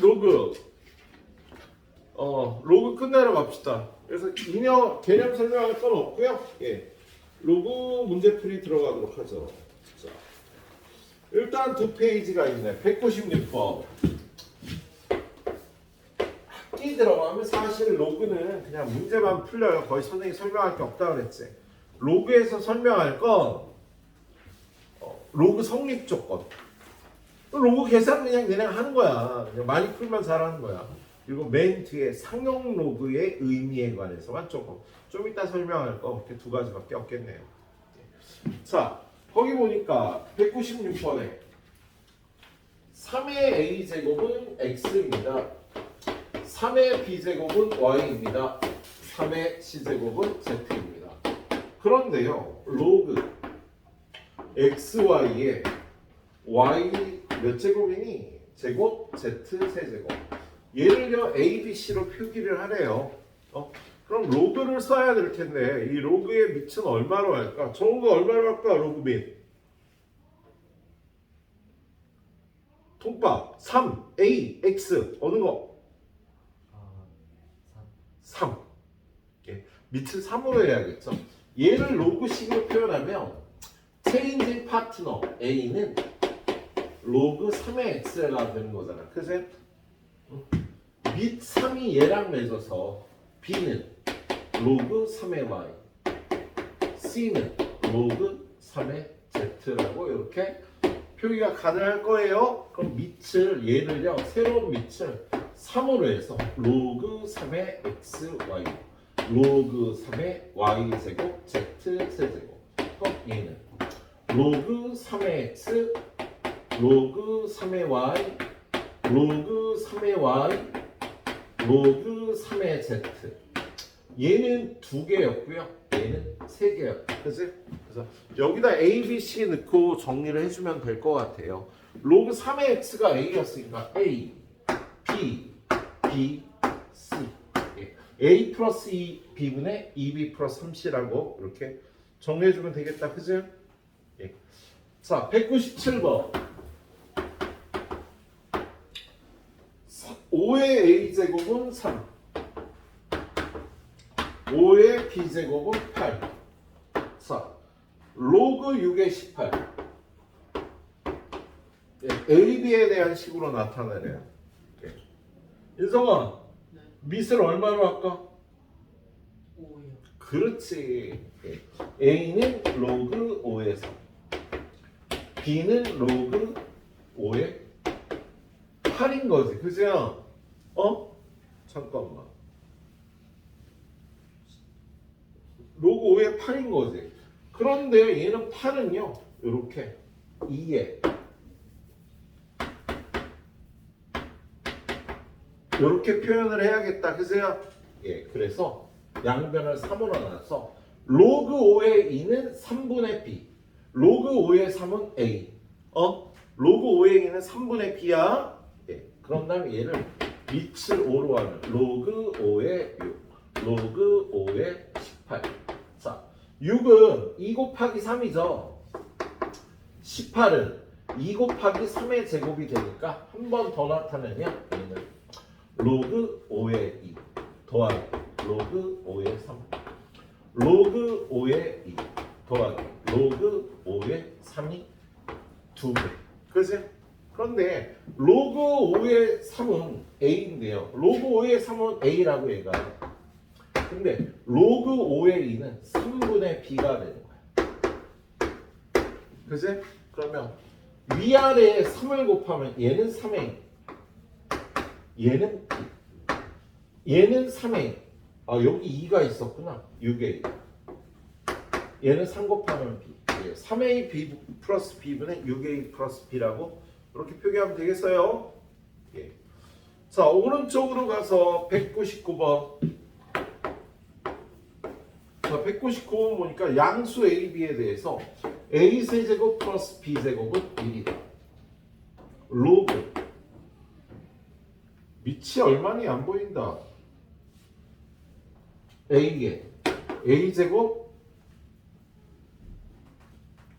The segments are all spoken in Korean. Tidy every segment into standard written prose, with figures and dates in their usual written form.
로그 로그 끝내러 갑시다. 그래서 개념 설명할 건 없고요. 예. 로그 문제풀이 들어가도록 하죠. 자, 일단 두 페이지가 있네. 196번. 학기 들어가면 사실 로그는 그냥 문제만 풀려요. 거의 선생님이 설명할 게 없다 그랬지. 로그에서 설명할 건 로그 성립 조건. 로그 계산 그냥 하는 거야. 그냥 많이 풀면 잘하는 거야. 그리고 맨 뒤에 상용 로그의 의미에 관해서만 조금 좀 이따 설명할 거 이렇게 두 가지밖에 없겠네요. 자, 거기 보니까 196번에 3의 a제곱은 x입니다. 3의 b제곱은 y입니다. 3의 c제곱은 z입니다. 그런데요, 로그 xy의 y 몇 제곱이니? 제곱 z 세제곱. 얘를요 a, b, c로 표기를 하래요. 그럼 로그를 써야 될 텐데 이 로그의 밑은 얼마로 할까? 저거 얼마로 할까? 로그 밑 통밥 3, a, x 어느 거? 3. 예. 밑을 3으로 해야겠죠. 얘를 로그식으로 표현하면 체인지 파트너 a는 로그 3의 x가 되는 거잖아. 그래서 밑 3이 얘랑 맺어서 b는 로그 3의 y, c는 로그 3의 z라고 이렇게 표기가 가능할 거예요. 그럼 밑을 얘를요 새로운 밑을 3으로 해서 로그 3의 x, y, 로그 3의 y 제곱 z 세제곱. 그럼 얘는 로그 3의 x, 로그 3의 y, 로그 3의 y, 로그 3의 z. 얘는 2개였고요. 얘는 3개였고. 그치? 그래서 여기다 a, b, c 넣고 정리를 해주면 될 것 같아요. 로그 3의 x가 a였으니까 a, b, b, c. a 플러스 2b분의 2b 플러스 3c라고 이렇게 정리해주면 되겠다. 그치? 예. 자, 197번. 5의 a제곱은 3, 5의 b제곱은 8. 자, 로그 6의 18. 예, AB에 대한 식으로 나타내래요. 예. 인성아, 네. 밑을 얼마로 할까? 5요. 그렇지. 예. A는 로그 5의 3, B는 로그 5의 8인 거지. 그죠? 잠깐만. 로그 5의 8인 거지. 그런데 얘는 8은요. 이렇게 2에 이렇게 표현을 해야겠다. 그죠? 예. 그래서 양변을 3으로 나눠서 로그 5의 2는 3분의 b. 로그 5의 3은 a. 로그 5의 2는 3분의 b야. 예. 그런 다음에 얘를 밑을 5로 하면 로그 5의 6, 로그 5의 18. 자, 6은 2 곱하기 3이죠. 18은 2 곱하기 3의 제곱이 되니까 한 번 더 나타내면 얘는 로그 5의 2 더하기 로그 5의 3, 로그 5의 2 더하기 로그 5의 3이 2배. 그치? 그런데 로그 5의 3은 a인데요. 로그 5의 3은 a라고 얘기해요. 근데 로그 5의 2는 3분의 b가 되는 거야. 그치? 그러면 위아래에 3을 곱하면 얘는 3a, 얘는 b, 얘는 3a. 여기 2가 있었구나. 6a. 얘는 3 곱하면 b. 3a b 플러스 b분의 6a 플러스 b라고 이렇게 표기하면 되겠어요. 예. 자, 오른쪽으로 가서 199번. 자, 199번 보니까 양수 a, b에 대해서 a 세제곱 플러스 b 제곱은 1이다. 로그 밑이 얼마니 안 보인다. a에 a 제곱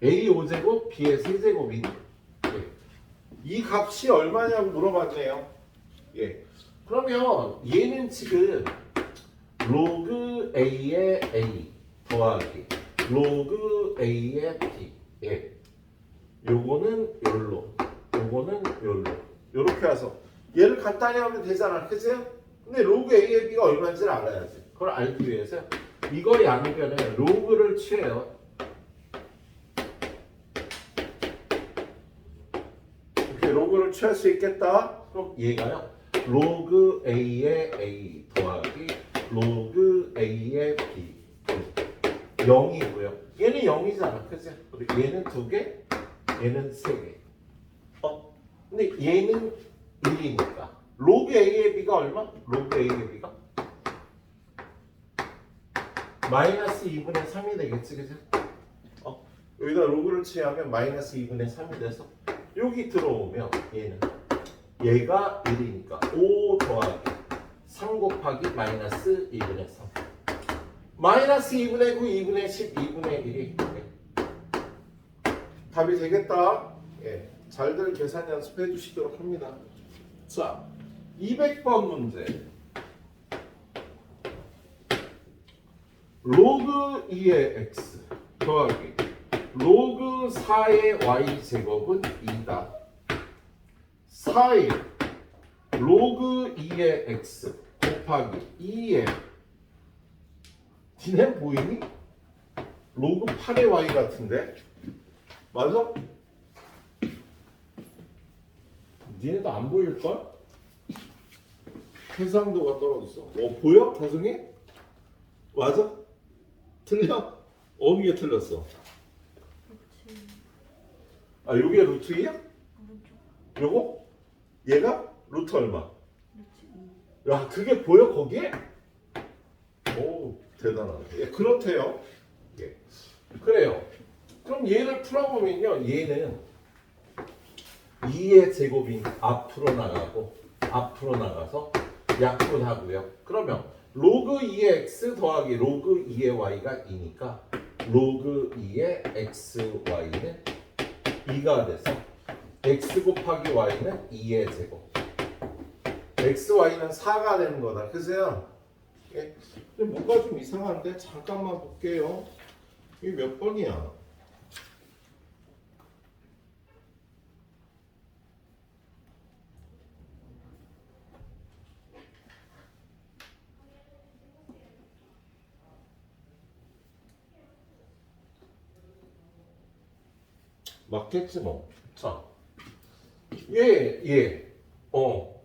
a 5제곱 b의 세제곱이니 이 값이 얼마냐고 물어봤네요. 예. 그러면 얘는 지금 로그 A의 A 더하기 로그 A의 B. 예. 요거는 요로, 요거는 요로. 요렇게 해서 얘를 간단히 하면 되잖아. 그치? 근데 로그 A의 B가 얼마인지를 알아야지. 그걸 알기 위해서 이거 양변에 로그를 취해요. 이렇게 로그를 취할 수 있겠다. 그럼 얘가요. 로그 A의 A 더하기 로그 A의 B 0이고요. 얘는 0이잖아. 그치? 그리고 얘는 2개, 얘는 3개. 근데 얘는 1이니까 로그 A의 B가 얼마? 로그 A의 B가 마이너스 2분의 3이 되겠지, 그죠? 여기다 로그를 취하면 마이너스 2분의 3이 돼서 여기 들어오면 얘는 얘가 1이니까 5 더하기 3 곱하기 마이너스 2분의 3 마이너스 2분의 9, 2분의 10, 2분의 1이 답이 되겠다. 예, 잘들 계산 연습해 주시도록 합니다. 자, 200번 문제. 로그 2의 x 더하기 로그 4의 y 제곱은 2다. 4의 로그 2의 x 곱하기 2의 니네 보이니? 로그 8의 y 같은데? 맞아? 니네도 안 보일걸? 해상도가 떨어졌어. 보여? 다승이? 맞아? 틀려? 어느 게 틀렸어? 아, 요게 루트 2야? 요거? 얘가? 루트 얼마? 야, 그게 보여 거기에? 오, 대단하네. 예, 그렇대요. 예. 그래요. 그럼 얘를 풀어보면요. 얘는 2의 제곱이 앞으로 나가고 앞으로 나가서 약분하고요. 그러면 로그 2의 x 더하기 로그 2의 y가 2니까 로그 2의 xy는 2가 돼서 x 곱하기 y는 2의 제곱 xy는 4가 되는 거다. 그죠? 예? 근데 뭔가 좀 이상한데 잠깐만 볼게요. 이게 몇 번이야? 맞겠지 뭐. 자,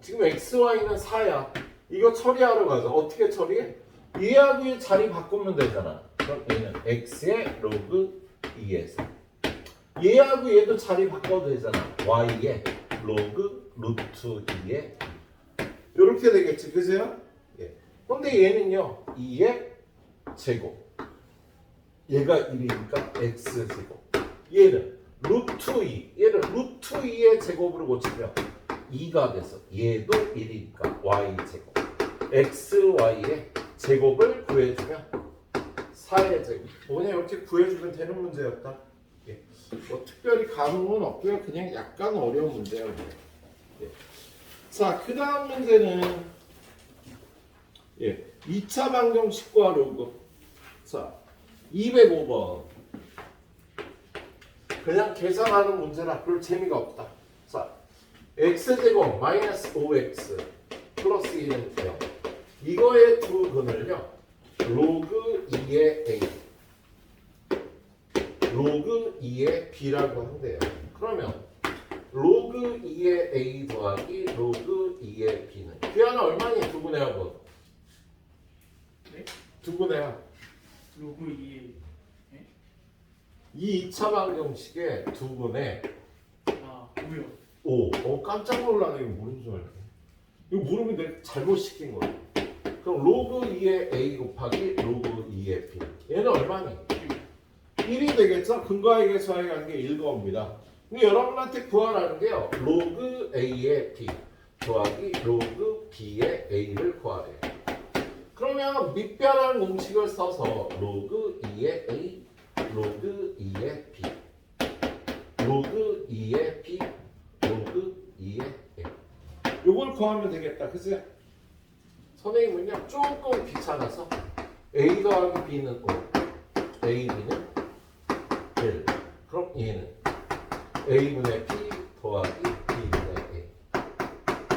지금 xy는 4야. 이거 처리하러 가자. 어떻게 처리해? 얘하고 얘 자리 바꾸면 되잖아. 그럼 얘는 x의 로그 2에서 얘하고 얘도 자리 바꿔도 되잖아. y의 로그 루트 2의 이렇게 되겠지, 그죠? 예. 근데 얘는요 2의 제곱. 얘가 1이니까 x 제곱. 얘는 루트 2. 얘를 루트 2의 제곱으로 고치면 2가 돼서 얘도 1이니까 y 제곱. x, y의 제곱을 구해주면 4의 제곱. 뭐냐 이렇게 구해주면 되는 문제였다. 예. 뭐 특별히 감흥은 없고요. 그냥 약간 어려운 문제예요. 예. 자, 그 다음 문제는 2차 방정식과 로그. 자, 205번. 그냥 계산하는 문제라 별 재미가 없다. 자, x제곱 마이너스 5x 플러스 1은 0. 이거의 두 근을요. 로그 2의 a, 로그 2의 b라고 한대요. 그러면 로그 2의 a 더하기 로그 2의 b는 귀하나 얼마니? 두분의 합은? 네? 두분의 합. 로그 2에 이 2차 방정식의 두분의 5요. 5. 깜짝 놀라네. 이거 모르는 줄 알고. 이거 모르면 내가 잘못 시킨 거야. 그럼 로그 2의 a 곱하기 로그 2의 b. 얘는 얼마니? 1이 되겠죠? 근거에 의해서의 관계 1거입니다. 근데 여러분한테 구하라는 게요. 로그 a의 b 더하기 로그 b의 a를 구하래요. 그러면 밑변환 공식을 써서 로그 2의 a, 로그 2의 b, 로그 2의 b, 로그 2의 a. 요걸 구하면 되겠다. 그치? 선생님은요 조금 귀찮아서 A 더하기 B는 5, A, B는 1. 그럼 얘는 A분의 B 더하기 B분의 A.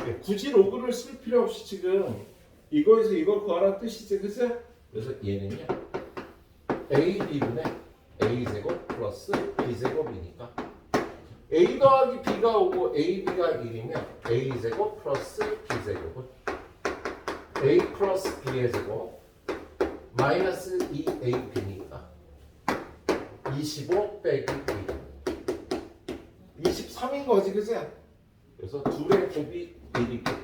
네, 굳이 로그를 쓸 필요 없이 지금 이거에서 이걸 구하라는 뜻이지, 그치? 그래서 얘는요 A, B분의 A제곱 플러스 B제곱이니까 A 더하기 B가 오고 A, B가 1이면 A제곱 플러스 B제곱은 A 플러스 B의 제곱 마이너스 2AB니까 25 빼기 2 23인 거지, 그치? 그래서 둘의 곱이 1이고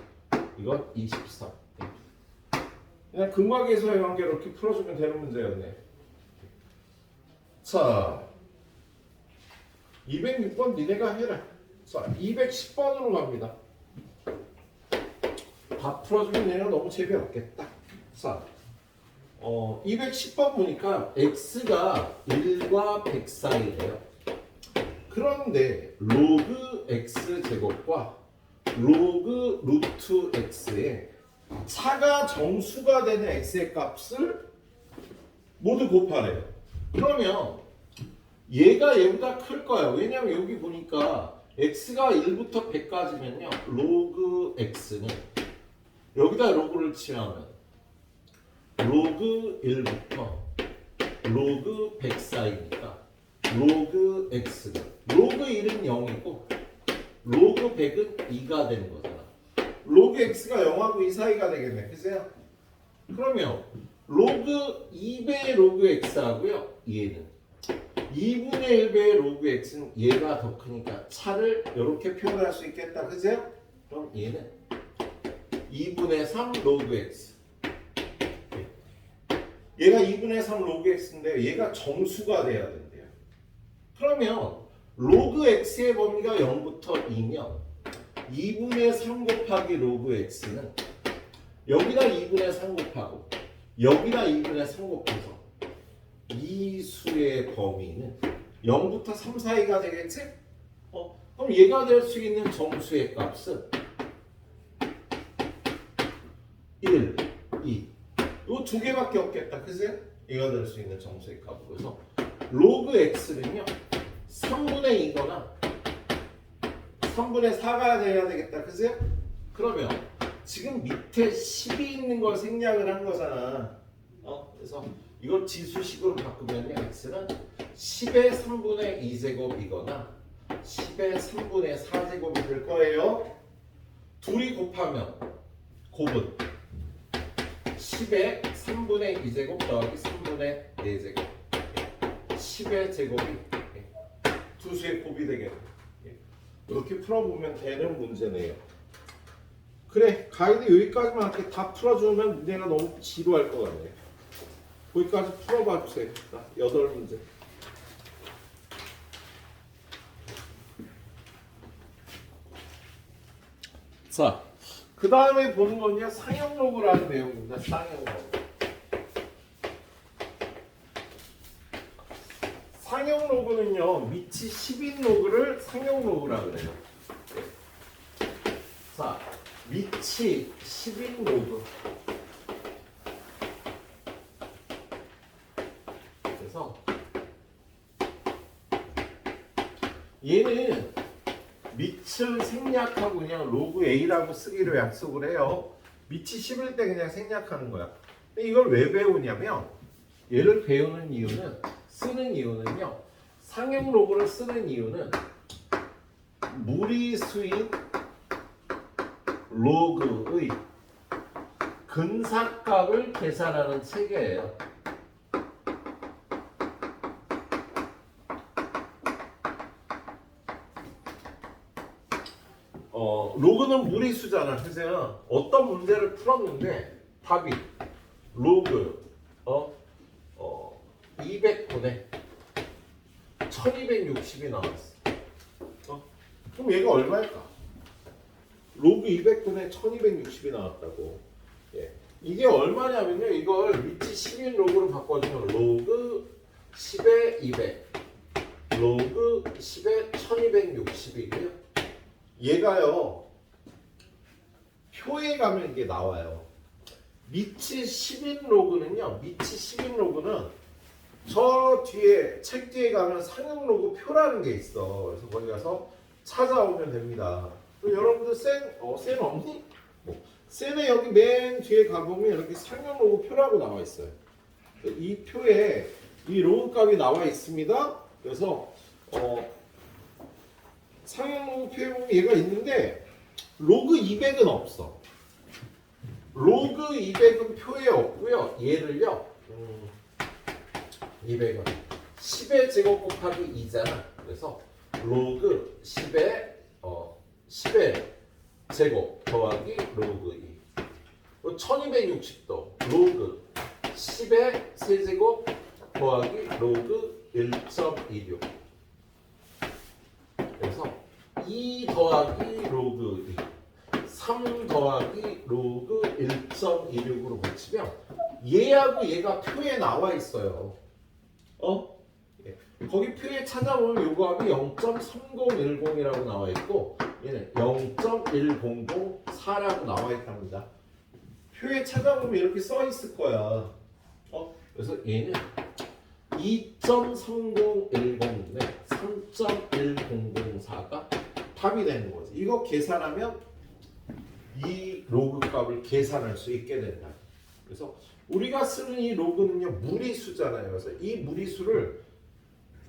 이건 23. 그냥 근각에서의 관계 이렇게 풀어주면 되는 문제였네. 자, 206번 니네가 해라. 자, 210번으로 갑니다. 다 풀어주면 얘가 너무 재미없겠다. 자, 210번 보니까 x가 1과 100 사이래요. 그런데 로그 x 제곱과 로그 루트 x에 차가 정수가 되는 x의 값을 모두 곱하래요. 그러면 얘가 얘보다 클 거야. 왜냐면 여기 보니까 x가 1부터 100까지면요 로그 x는 여기다 로그를 치면 로그 1부터 로그 100 사이니까 로그 x는 로그 1은 0이고 로그 100은 2가 되는 거잖아. 로그 x가 0하고 2 사이가 되겠네. 그죠? 그러면 로그 2배의 로그 x하고요 얘는 2분의 1배의 로그 x는 얘가 더 크니까 차를 이렇게 표현할 수 있겠다. 그죠? 그럼 얘는 2분의 3 로그 x. 얘가 2분의 3 로그 x인데 얘가 정수가 돼야 된대요. 그러면 로그 x의 범위가 0부터 2면 2분의 3 곱하기 로그 x는 여기다 2분의 3 곱하고 여기다 2분의 3 곱해서 이 수의 범위는 0부터 3 사이가 되겠지? 그럼 얘가 될 수 있는 정수의 값은 1, 2. 요 두 개밖에 없겠다. 그치? 얘가 될 수 있는 정수의 값으로. 그래서 로그 x는요 3분의 2거나 3분의 4가 돼야 되겠다. 그치? 그러면 지금 밑에 10이 있는 걸 생략을 한 거잖아. 그래서 이걸 지수식으로 바꾸면 x는 10의 3분의 2제곱이거나 10의 3분의 4제곱이 될 거예요. 둘이 곱하면 곱은 10의 3분의 2제곱 더하기 3분의 4제곱 10의 제곱이 두 수의 곱이 되겠네. 이렇게 풀어보면 되는 문제네요. 그래, 가이드 여기까지만 할게. 다 풀어주면 문제가 너무 지루할 것 같네. 거기까지 풀어봐 주세요. 8문제. 자, 그 다음에 보는 건요 상형로그라는 내용입니다. 상형로그. 상형로그는요 밑이 10인 로그를 상형로그라 그래요. 자, 밑이 10인 로그. 그래서 얘는 밑을 생략하고 그냥 로그 A라고 쓰기로 약속을 해요. 밑이 10일 때 그냥 생략하는 거야. 근데 이걸 왜 배우냐면 얘를 배우는 이유는 쓰는 이유는요. 상형 로그를 쓰는 이유는 무리수인 로그의 근사값을 계산하는 체계예요. 로그는 무리수잖아. 그래서 어떤 문제를 풀었는데 답이 로그 200분의 1260이 나왔어. 그럼 얘가 얼마일까? 로그 200분의 1260이 나왔다고. 예. 이게 얼마냐면요. 이걸 밑이 10인 로그로 바꿔주면 로그 10에 200 로그 10에 1260이고요. 얘가요 표에 가면 이게 나와요. 미치 10인 로그는요. 미치 10인 로그는 저 뒤에 책 뒤에 가면 상용 로그 표라는 게 있어. 그래서 거기 가서 찾아오면 됩니다. 여러분들 센 없니? 센에 여기 맨 뒤에 가보면 이렇게 상용 로그 표라고 나와 있어요. 이 표에 이 로그 값이 나와 있습니다. 그래서 상용 로그 표에 보면 얘가 있는데 로그 200은 없어. 로그 200은 표에 없고요. 얘를요. 200은 10의 제곱 곱하기 2잖아. 그래서 로그 10의 제곱 더하기 로그 2. 1260도 로그 10의 세제곱 더하기 로그 1.26. 그래서 2 더하기 로그 2, 3 더하기 로그 1.26으로 붙이면 얘하고 얘가 표에 나와 있어요. 예. 거기 표에 찾아보면 요거 합이 0.3010이라고 나와 있고 얘는 0.1004라고 나와 있답니다. 표에 찾아보면 이렇게 써 있을 거야. 그래서 얘는 2.3010에 3.1004가 답이 되는 거지. 이거 계산하면 이 로그 값을 계산할 수 있게 된다. 그래서 우리가 쓰는 이 로그는요 무리수잖아요. 그래서 이 무리수를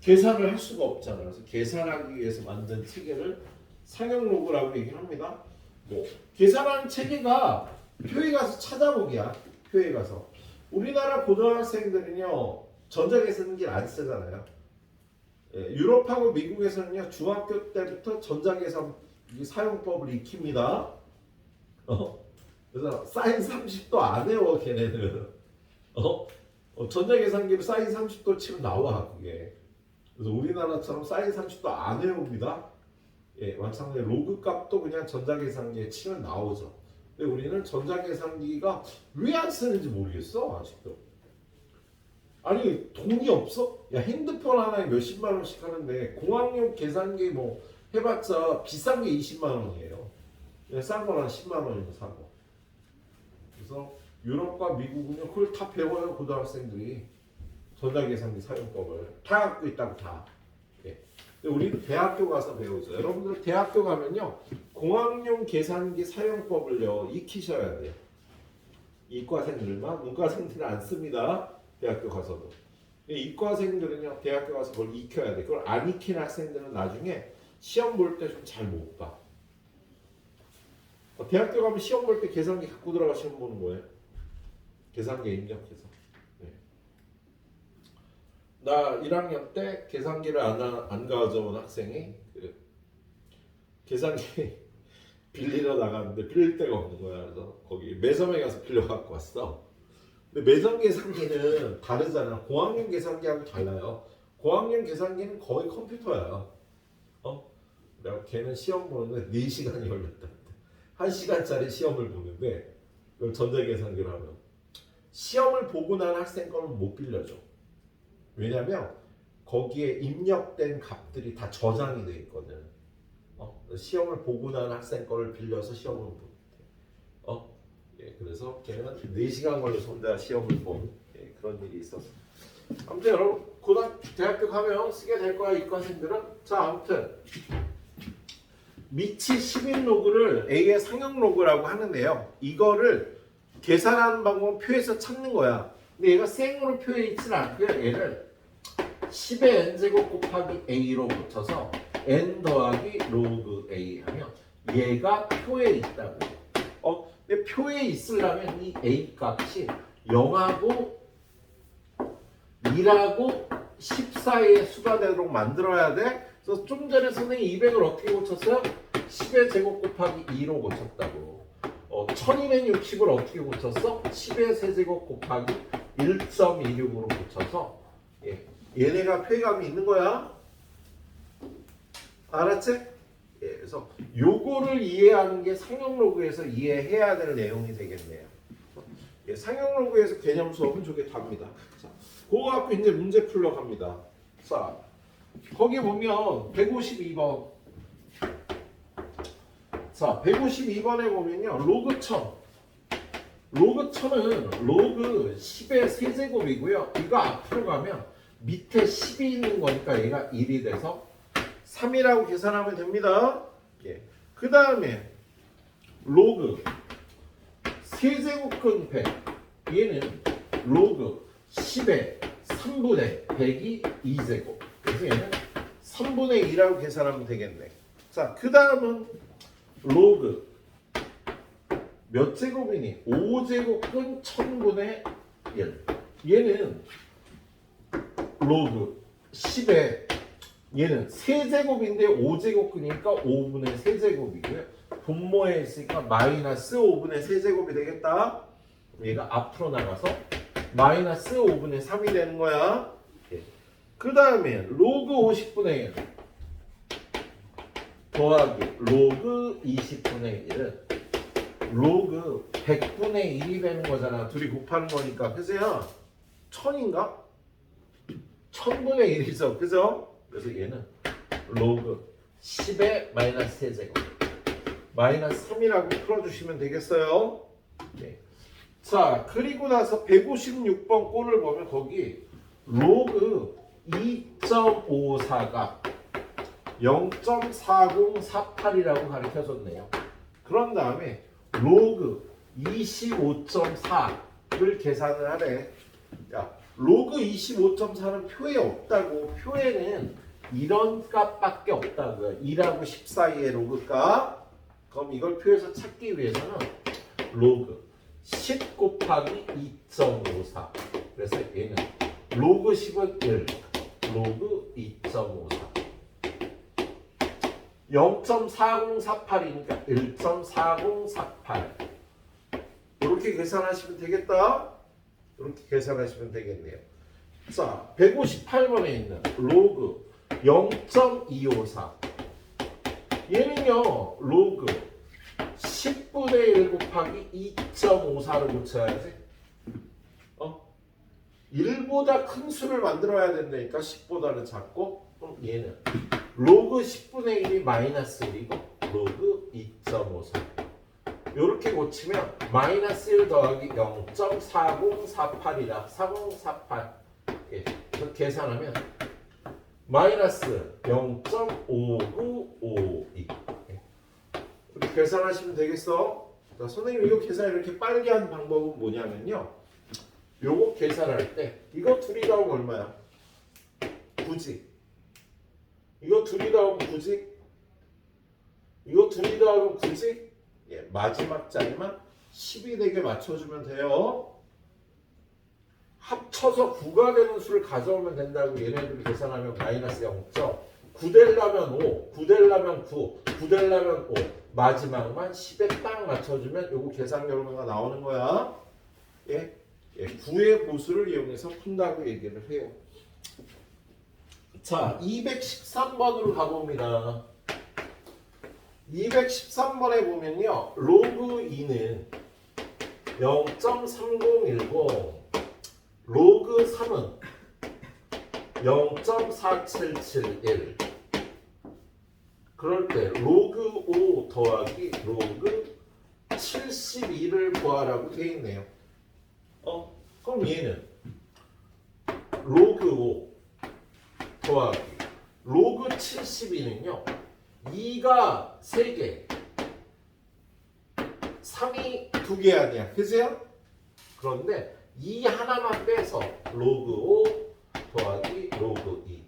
계산을 할 수가 없잖아요. 그래서 계산하기 위해서 만든 체계를 상용 로그라고 얘기를 합니다. 계산하는 체계가 표에 가서 찾아보기야. 표에 가서 우리나라 고등학생들은요 전자계산기를 안 쓰잖아요. 유럽하고 미국에서는요 중학교 때부터 전자계산기 사용법을 익힙니다. 그래서 사인 30도 안 해요 걔네는. 전자계산기로 사인 30도 치면 나와 그게. 그래서 우리나라처럼 사인 30도 안 해옵니다. 마찬가지로 로그 값도 그냥 전자계산기에 치면 나오죠. 근데 우리는 전자계산기가 왜 안 쓰는지 모르겠어 아직도. 아니 돈이 없어? 야 핸드폰 하나에 몇십만 원씩 하는데 공학용 계산기 뭐 해봤자 비싼 게 20만 원이에요. 싼 거는 10만 원이고 사고. 그래서 유럽과 미국은요 그걸 다 배워요 고등학생들이. 전자계산기 사용법을 다 갖고 있다고 다. 근데 우리는 대학교 가서 배우죠. 여러분들 대학교 가면요 공학용 계산기 사용법을요 익히셔야 돼요. 이과생들만, 문과생들은 안 씁니다. 대학교 가서도. 이과생들은요 대학교 가서 그걸 익혀야 돼. 그걸 안 익힌 학생들은 나중에 시험 볼 때 좀 잘 못 봐. 대학교 가면 시험 볼 때 계산기 갖고 들어가 시험 보는 거예요. 계산기에 입력해서. 나 1학년 때 계산기를 안 가져온 학생이 계산기 빌리러 나갔는데 빌릴 데가 없는 거야. 그래서 거기 매점에 가서 빌려 갖고 왔어. 근데 매점 계산기는 다르잖아. 공학용 계산기하고 달라요. 공학용 계산기는 거의 컴퓨터야. 내가 걔는 시험 보는데 4시간이 걸렸다. 1시간짜리 시험을 보는데 그걸 전자계산기로 하면 시험을 보고 난 학생 거는 못 빌려줘. 왜냐면 거기에 입력된 값들이 다 저장이 돼 있거든. 시험을 보고 난 학생 거를 빌려서 시험을 보는데. 그래서 걔는 4시간 걸려서 혼자 시험을 본 그런 일이 있었어. 아무튼 여러분 대학교 가면 쓰게 될 거야 이과생들은. 자 아무튼 미치 10인 로그를 A의 상용 로그라고 하는데요. 이거를 계산하는 방법은 표에서 찾는 거야. 근데 얘가 생으로 표에 있지는 않고요. 얘를 10의 n제곱 곱하기 a로 붙여서 n 더하기 로그 a 하면 얘가 표에 있다고. 근데 표에 있으려면 이 a 값이 0하고 1하고 10 사이의 수가 되도록 만들어야 돼. 그래서 좀 전에 선생님이 200을 어떻게 고쳤어요? 10의 제곱 곱하기 2로 고쳤다고. 1260을 어떻게 고쳤어? 10의 세제곱 곱하기 1.26으로 고쳐서 얘네가 표기감이 있는 거야. 알았지? 그래서 요거를 이해하는 게 상용 로그에서 이해해야 될 내용이 되겠네요. 상용 로그에서 개념 수업은 저게 답니다. 자, 그거 갖고 이제 문제 풀러 갑니다. 자, 거기 보면 152번 자, 152번에 보면요. 로그 1000. 로그 1000은 로그 10의 세제곱이고요. 이거 앞으로 가면 밑에 10이 있는 거니까 얘가 1이 돼서 3이라고 계산하면 됩니다. 예. 그 다음에 로그 세제곱근 100. 얘는 로그 10의 3분의 100이 2제곱. 그래서 얘는 3분의 2라고 계산하면 되겠네. 자, 그 다음은 로그 몇 제곱이니? 5제곱근 1000분의 1. 얘는 로그 10에 얘는 세제곱인데 5제곱근이니까 5분의 세제곱이고요. 분모에 있으니까 마이너스 5분의 세제곱이 되겠다. 얘가 앞으로 나가서 마이너스 5분의 3이 되는 거야. 그 다음에 로그 50분의 1 더하기 로그 20분의 1은 로그 100분의 1이 되는 거잖아. 둘이 곱하는 거니까. 그죠? 1000인가? 1000분의 1이죠. 그죠? 그래서 얘는 로그 10의 마이너스 세제곱 마이너스 3이라고 풀어주시면 되겠어요. 네. 자, 그리고 나서 156번 꼴을 보면 거기 로그 2.54가 0.4048이라고 가르쳐줬네요. 그런 다음에 로그 25.4를 계산을 하래. 야, 로그 25.4는 표에 없다고. 표에는 이런 값밖에 없다고요. 2하고 10 사이의 로그 값. 그럼 이걸 표에서 찾기 위해서는 로그 10 곱하기 2.54. 그래서 얘는 로그 10은 1, 로그 2.54. 0.4048이니까 1.4048. 이렇게 계산하시면 되겠다. 이렇게 계산하시면 되겠네요. 자, 158번에 있는 로그 0.254. 얘는요, 로그 10분의 1 곱하기 2.54를 고쳐야지. 1보다 큰 수를 만들어야 된다니까. 10보다는 작고. 그럼 얘는 로그 10분의 1이 마이너스 1이고 로그 2.54. 이렇게 고치면 마이너스 1 더하기 0.4048이라 4048 이렇게 계산하면 마이너스 0.5952 이렇게 계산하시면 되겠어. 자, 선생님 이거 계산 이렇게 빨리 하는 방법은 뭐냐면요, 요거 계산할 때 이거 둘이 더하면 얼마야? 9지. 이거 둘이 더하면 9지. 이거 둘이 더하면 9지. 예, 마지막 자리만 10이 되게 맞춰주면 돼요. 합쳐서 9가 되는 수를 가져오면 된다고 얘네들이 계산하면 마이너스 0.9 되려면 5, 9 되려면 9, 9 되려면 5. 마지막만 10에 딱 맞춰주면 요거 계산 결과가 나오는 거야. 예, 9의 보수를 이용해서 푼다고 얘기를 해요. 자, 213번으로 가봅니다. 213번에 보면요, 로그 2는 0.3010, 로그 3은 0.4771. 그럴 때 로그 5 더하기 로그 72를 구하라고 되어 있네요. 그럼 얘는 로그 5 더하기 로그 72는요, 2가 3개, 3이 2개 아니야. 그죠? 그런데 2 하나만 빼서 로그 5 더하기 로그 2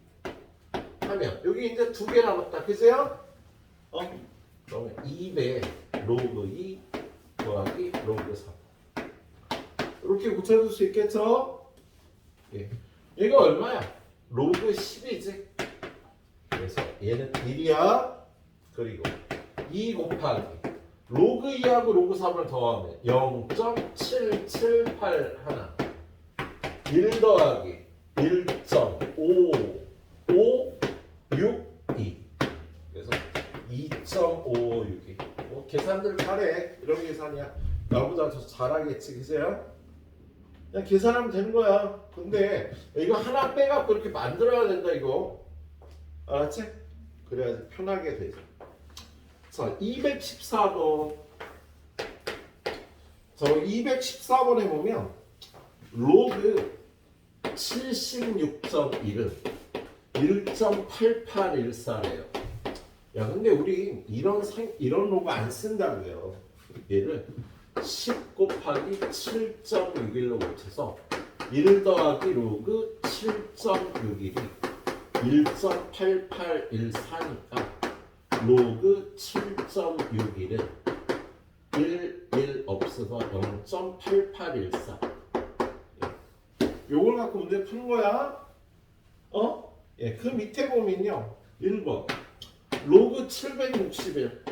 하면 여기 이제 2개 남았다. 그죠? 그러면 2배 로그 2 더하기 로그 3. 이렇게 고쳐줄 수 있겠죠? 예. 얘가 얼마야? 로그 10이지. 그래서 얘는 1이야. 그리고 2 곱하기 로그 2하고 로그 3을 더하면 0.778 하나. 1 더하기 1.5562. 그래서 2.562. 뭐 계산들 잘해. 이런 계산이야. 나보다 더 잘하겠지. 그죠? 그냥 계산하면 되는 거야. 근데 이거 하나 빼갖고 이렇게 만들어야 된다 이거. 알았지? 그래야지 편하게 되죠. 자, 214번. 저 214번에 보면 로그 76.1은 1.8814래요. 야, 근데 우리 이런 로그 안 쓴다고요. 얘를 10 곱하기 7.61로 고쳐서 1 더하기 로그 7.61이 1.8814니까 로그 7.61은 1 없어서 0.8814. 요걸 갖고 문제 푸는 거야. 예, 그 밑에 보면요. 1번 로그 761.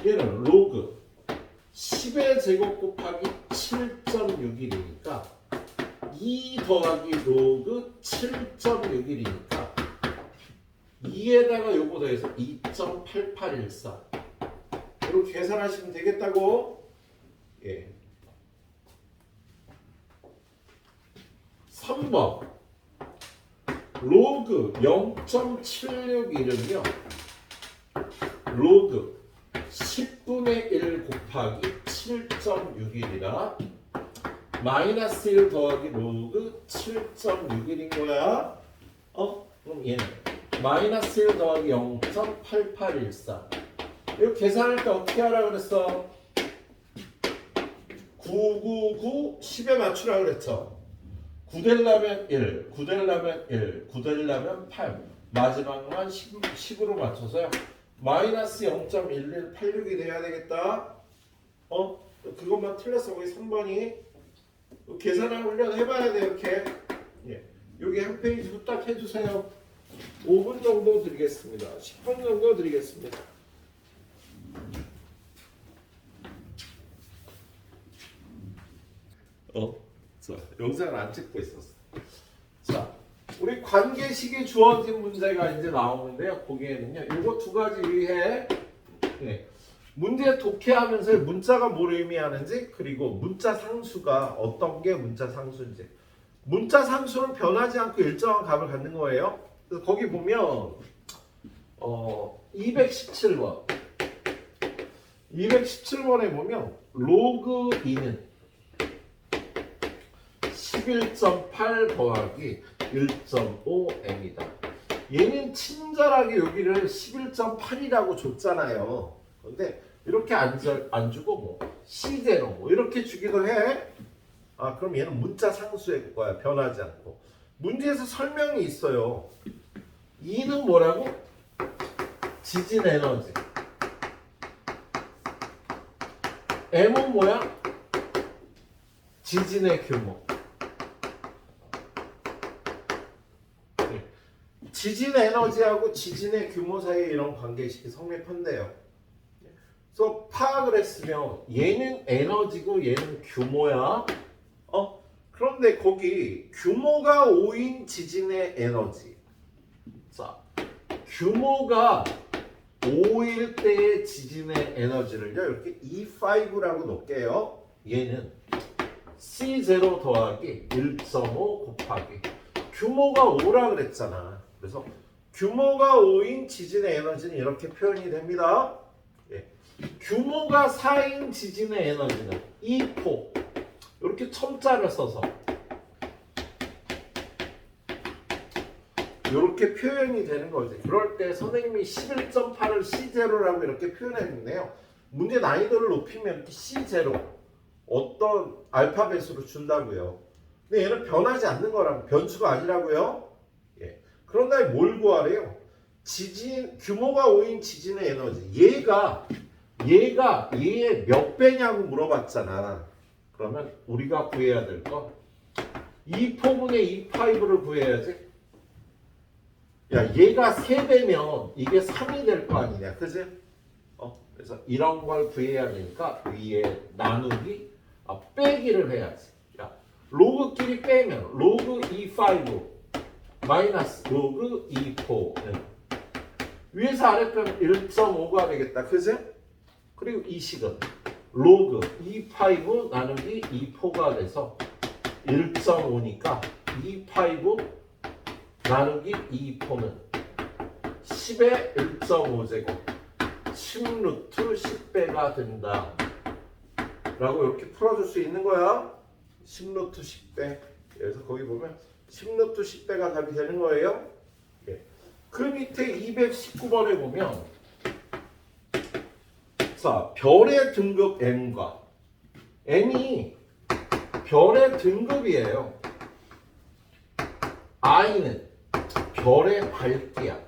얘는 로그 10의 제곱 곱하기 7.61이니까 2 더하기 로그 7.61이니까 2에다가 요거 더해서 2.8814. 이렇게 계산하시면 되겠다고. 예. 3번 로그 0.761은요 로그 10분의 1 곱하기 7.61이라 마이너스 1 더하기 로그 7.61인 거야. 그럼 얘는 마이너스 1 더하기 0.8814. 이거 계산할 때 어떻게 하라 그랬어? 999 10에 맞추라 그랬죠. 9 되려면 1, 9 되려면 1, 9 되려면 8. 마지막만 10으로 맞춰서요. 마이너스 0.1186이 돼야 되겠다. 그것만 틀렸어. 거기 3번이. 계산을 훈련 해봐야 돼. 이렇게. 예. 여기 한 페이지 부탁 해주세요. 5분 정도 드리겠습니다. 10분 정도 드리겠습니다. 자, 영상을 안 찍고 있었어. 자, 우리 관계식이 주어진 문제가 이제 나오는데요. 거기에는요, 이거 두 가지 유의해. 네. 문제 독해하면서 문자가 뭘 의미하는지, 그리고 문자 상수가 어떤 게 문자 상수인지. 문자 상수는 변하지 않고 일정한 값을 갖는 거예요. 그래서 거기 보면 217번. 217번에 보면 로그 2는 11.8 더하기 1.5m이다. 얘는 친절하게 여기를 11.8이라고 줬잖아요. 근데 이렇게 안 주고 뭐 C0 뭐 이렇게 주기도 해. 그럼 얘는 문자 상수의 거야. 변하지 않고. 문제에서 설명이 있어요. 2는 뭐라고? 지진 에너지. M은 뭐야? 지진의 규모. 지진 에너지하고 지진의 규모 사이에 이런 관계식이 성립한대요. 그래서 파악을 했으면 얘는 에너지고 얘는 규모야. 그런데 거기 규모가 5인 지진의 에너지. 자, 규모가 5일 때의 지진의 에너지를요 이렇게 E5라고 놓을게요. 얘는 C0 더하기 1.5 곱하기 규모가 5라 그랬잖아. 그래서 규모가 5인 지진의 에너지는 이렇게 표현이 됩니다. 예. 규모가 4인 지진의 에너지는 E4 이렇게 첨자를 써서 이렇게 표현이 되는 거지. 그럴 때 선생님이 11.8을 C0라고 이렇게 표현했는데요. 문제 난이도를 높이면 이렇게 C0 어떤 알파벳으로 준다고요. 근데 얘는 변하지 않는 거라고, 변수가 아니라고요. 예. 그런 다음에 뭘 구하래요? 지진 규모가 5인 지진의 에너지. 얘가 얘의 몇 배냐고 물어봤잖아. 그러면 우리가 구해야 될 거 E4분의 E5를 구해야지. 야, 얘가 3배면 이게 3이 될 거 아니냐, 그지? 그래서 이런 걸 구해야 되니까 위에 나누기, 빼기를 해야지. 야, 로그끼리 빼면 로그 E5 마이너스 로그 E4는 위에서 아래 빼면 1.5가 되겠다, 그지? 그리고 이 식은 로그 E5 나누기 E4가 돼서 1.5니까 E5 나누기 2포는 10의 1.5제곱 10루트 10배가 된다 라고 이렇게 풀어줄 수 있는 거야. 10루트 10배. 그래서 거기 보면 10루트 10배가 답이 되는 거예요. 예. 그 밑에 219번에 보면 자, 별의 등급 n과 n이 별의 등급이에요. i는 별의 밝기야.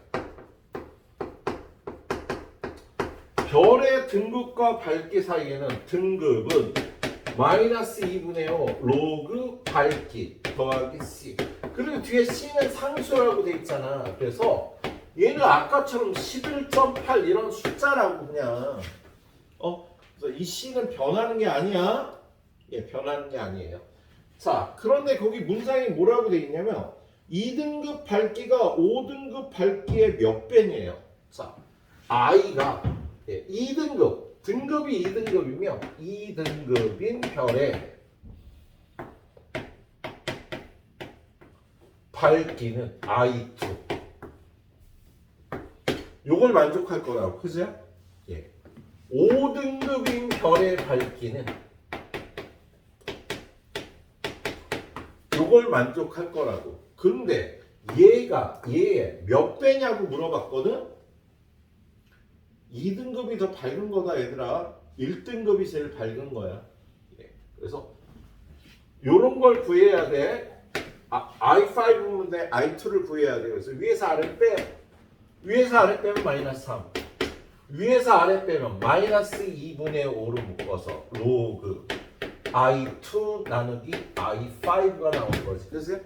별의 등급과 밝기 사이에는 등급은 마이너스 2분의 5 로그 밝기 더하기 c. 그리고 뒤에 c는 상수라고 돼 있잖아. 그래서 얘는 아까처럼 11.8 이런 숫자라고 그냥 그래서 이 c는 변하는 게 아니야. 예, 변하는 게 아니에요. 자, 그런데 거기 문장이 뭐라고 돼 있냐면 2등급 밝기가 5등급 밝기의 몇 배니에요. 자, i가 2등급, 등급이 2등급이면 2등급인 별의 밝기는 i2. 요걸 만족할 거라고, 그죠? 예. 5등급인 별의 밝기는 요걸 만족할 거라고. 근데 얘의 몇 배냐고 물어봤거든? 2등급이 더 밝은 거다 얘들아. 1등급이 제일 밝은 거야. 예. 그래서 요런 걸 구해야 돼. i5인데 i2를 구해야 돼. 그래서 위에서 아래 빼. 위에서 아래 빼면 마이너스 3. 위에서 아래 빼면 마이너스 2분의 5로 묶어서 로그 i2 나누기 i5가 나오는 거지. 그래서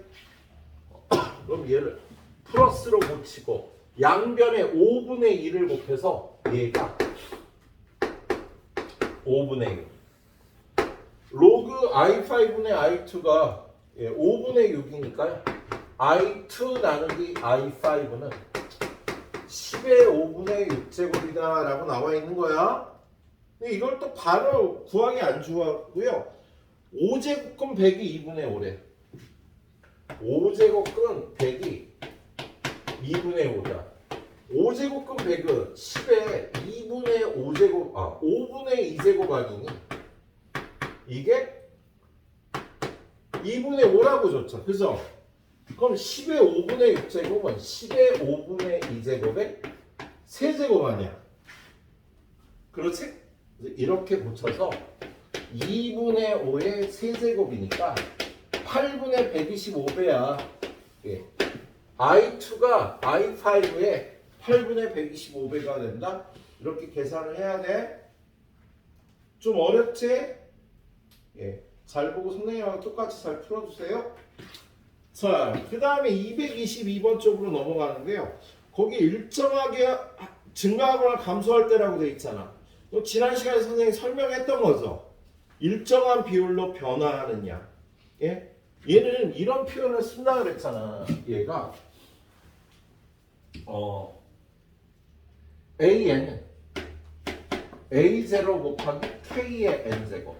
그럼 얘를 플러스로 고치고 양변에 5분의 1을 곱해서 얘가 5분의 1. 로그 i5분의 i2가 5분의 6이니까요. i2 나누기 i5는 10의 5분의 6제곱이다 라고 나와 있는 거야. 근데 이걸 또 바로 구하기 안 좋았고요. 5제곱근 100이 2분의 5래. 5제곱근 100이 2분의 5다. 5제곱근 100은 10의 2분의 5제곱, 5분의 2제곱 아니니? 이게 2분의 5라고 줬죠. 그죠? 그럼 10의 5분의 6제곱은 10의 5분의 2제곱의 세제곱 아니야? 그렇지? 이렇게 붙여서 2분의 5의 세제곱이니까 8분의 125배야. 예. i2가 i5의 8분의 125배가 된다. 이렇게 계산을 해야 돼. 좀 어렵지? 예. 잘 보고 선생님하고 똑같이 잘 풀어주세요. 자, 그 다음에 222번 쪽으로 넘어가는데요. 거기 일정하게 증가하거나 감소할 때라고 돼 있잖아. 지난 시간에 선생님이 설명했던 거죠. 일정한 비율로 변화하는 양. 예? 얘는 이런 표현을 쓴다 그랬잖아. 얘가 AN은 A0 곱하기 K의 N제곱,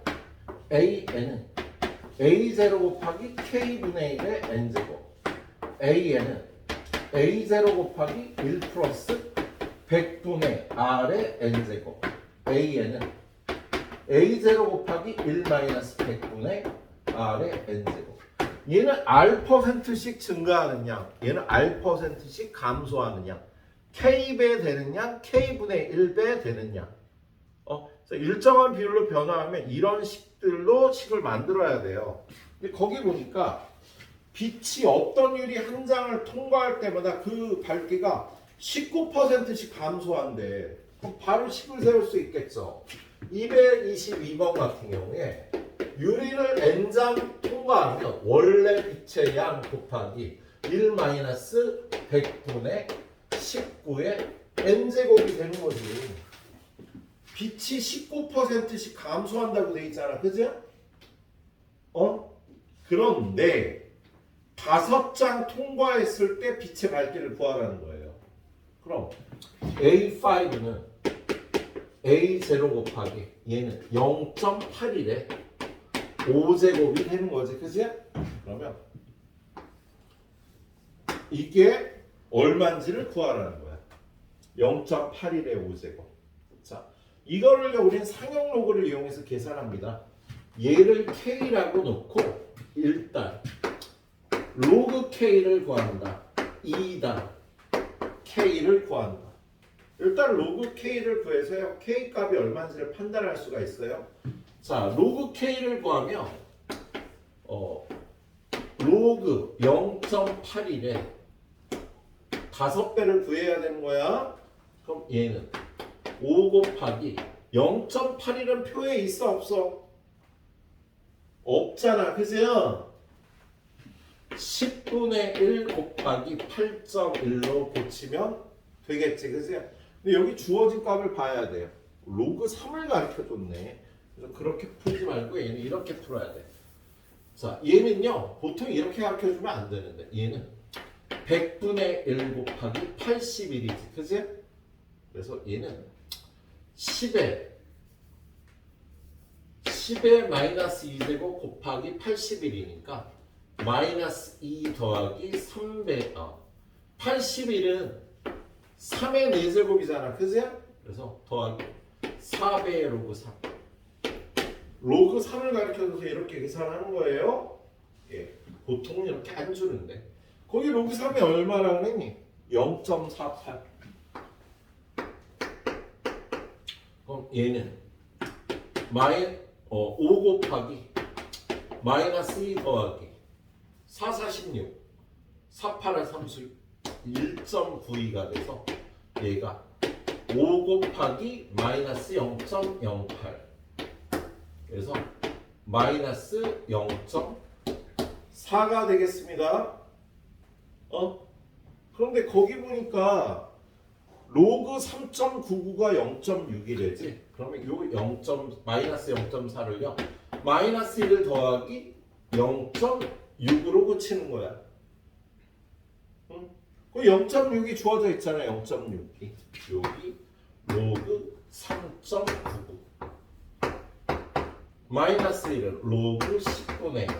AN은 A0 곱하기 K분의 1의 N제곱, AN은 A0 곱하기 1 플러스 100분의 R의 N제곱, AN은 A0 곱하기 1 마이너스 100분의 R의 N제곱. 얘는 R%씩 증가하는 양, 얘는 R%씩 감소하는 양, K배 되는 양, K분의 1배 되는 양. 일정한 비율로 변화하면 이런 식들로 식을 만들어야 돼요. 근데 거기 보니까 빛이 어떤 유리 한 장을 통과할 때마다 그 밝기가 19%씩 감소한대. 그럼 바로 식을 세울 수 있겠죠. 222번 같은 경우에 유리를 n장 통과하면 원래 빛의 양 곱하기 1 마이너스 100분의 19의 n제곱이 되는 거지. 빛이 19%씩 감소한다고 돼 있잖아. 그죠? 그런데 5장 통과했을 때 빛의 밝기를 구하라는 거예요. 그럼 A5는 A0 곱하기 얘는 0.81에 5제곱이 되는 거지. 그지? 그러면 이게 얼마인지를 구하라는 거야. 0.81의 5제곱. 이거를 우리는 상용 로그를 이용해서 계산합니다. 얘를 K라고 놓고 일단 로그 K를 구한다. 2단 K를 구한다. 일단 로그 K를 구해서요. K 값이 얼마인지를 판단할 수가 있어요. 자, 로그 K를 구하면 로그 0.81에 5배를 구해야 되는 거야. 그럼 얘는 5 곱하기 0.81은 표에 있어 없어? 없잖아. 그죠? 10분의 1 곱하기 8.1로 고치면 되겠지. 그죠? 근데 여기 주어진 값을 봐야 돼요. 로그 3을 가르쳐 줬네. 그래서 그렇게 풀지 말고 얘는 이렇게 풀어야 돼. 자, 얘는요. 보통 이렇게 가르쳐 주면 안 되는데 얘는 100분의 1 곱하기 81이지. 그지? 그래서 얘는 10에 마이너스 2제곱 곱하기 81이니까 마이너스 2 더하기 3배 81은 3의 4제곱이잖아. 그지? 그래서 더하기 4배의 로그 3 로그 3을 가르쳐줘서 이렇게 계산하는 거예요. 예, 보통은 이렇게 안 주는데 거기 로그 3이 얼마나 그랬니? 0.48. 그럼 얘는 5 곱하기 마이너스 2 더하기 4, 16 4, 8을 30 1.92가 돼서 얘가 5 곱하기 마이너스 0.08 그래서 마이너스 0.4가 되겠습니다. 그런데 거기 보니까 로그 3.99가 0.6이래지. 그러면 요 마이너스 0.4를요. 마이너스 1을 더하기 0.6으로 고치는 거야. 그 0.6이 주어져 있잖아. 0.6이. 여기 로그 3.99 마이너스 1은 로그 10분의 1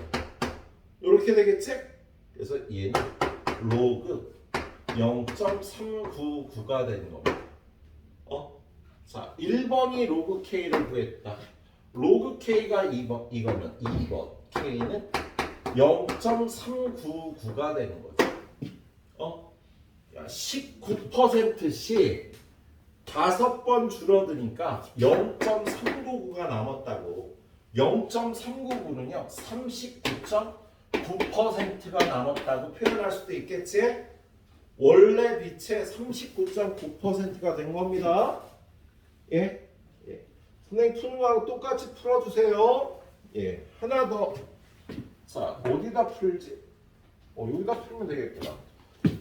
이렇게 되겠지? 그래서 얘는 로그 0.399가 되는 겁니다. 자, 1번이 로그 K를 구했다. 로그 K가 2번, 이거는 2번. K는 0.399가 되는 거죠. 19%씩 5번 줄어드니까 0.399가 남았다고. 0.399는요 39.9%가 남았다고 표현할 수도 있겠지? 원래 빛의 39.9%가 된 겁니다. 예? 선생님 푸는 거하고 똑같이 풀어주세요. 예, 하나 더. 자, 어디다 풀지? 여기다 풀면 되겠구나.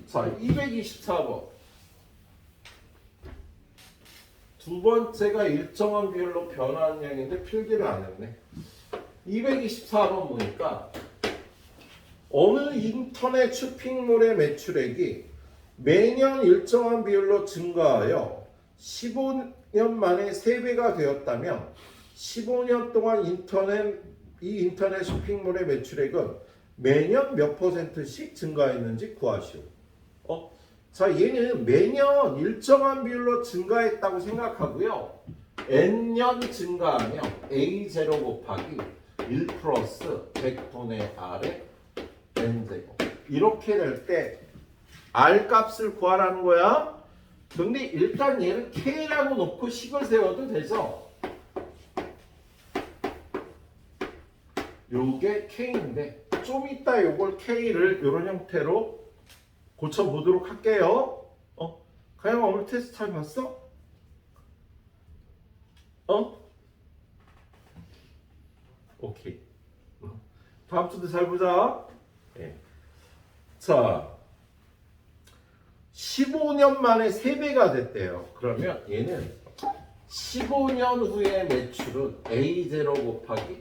자, 224번. 두 번째가 일정한 비율로 변하는 양인데 필기를 안 했네. 224번 보니까 어느 인터넷 쇼핑몰의 매출액이 매년 일정한 비율로 증가하여 15년 만에 3배가 되었다면 15년 동안 이 인터넷 쇼핑몰의 매출액은 매년 몇 %씩 증가했는지 구하시오. 자, 얘는 매년 일정한 비율로 증가했다고 생각하고요. n년 증가하면 a0 곱하기 1 플러스 100분의 r의 n제곱 이렇게 될 때 r 값을 구하라는 거야. 근데 일단 얘를 k라고 놓고 식을 세워도 되죠. 요게 k인데 좀 이따 요걸 k를 이런 형태로 고쳐보도록 할게요. 가영아 오늘 테스트 잘 봤어? 오케이. 다음 주도 잘 보자. 네. 자, 15년 만에 3배가 됐대요. 그러면 얘는 15년 후의 매출은 A0 곱하기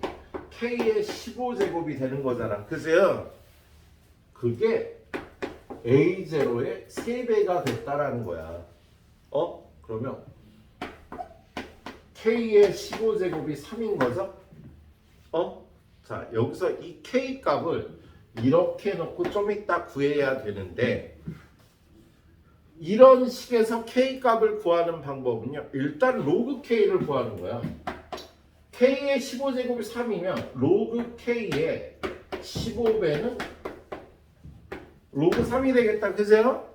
K의 15제곱이 되는 거잖아. 그죠? 그게 A0의 3배가 됐다라는 거야. 그러면 K의 15제곱이 3인 거죠? 자, 여기서 이 K 값을 이렇게 놓고 좀 이따 구해야 되는데 이런 식에서 k 값을 구하는 방법은요. 일단 로그 k를 구하는 거야. k의 15제곱이 3이면 로그 k의 15배는 로그 3이 되겠다. 그죠?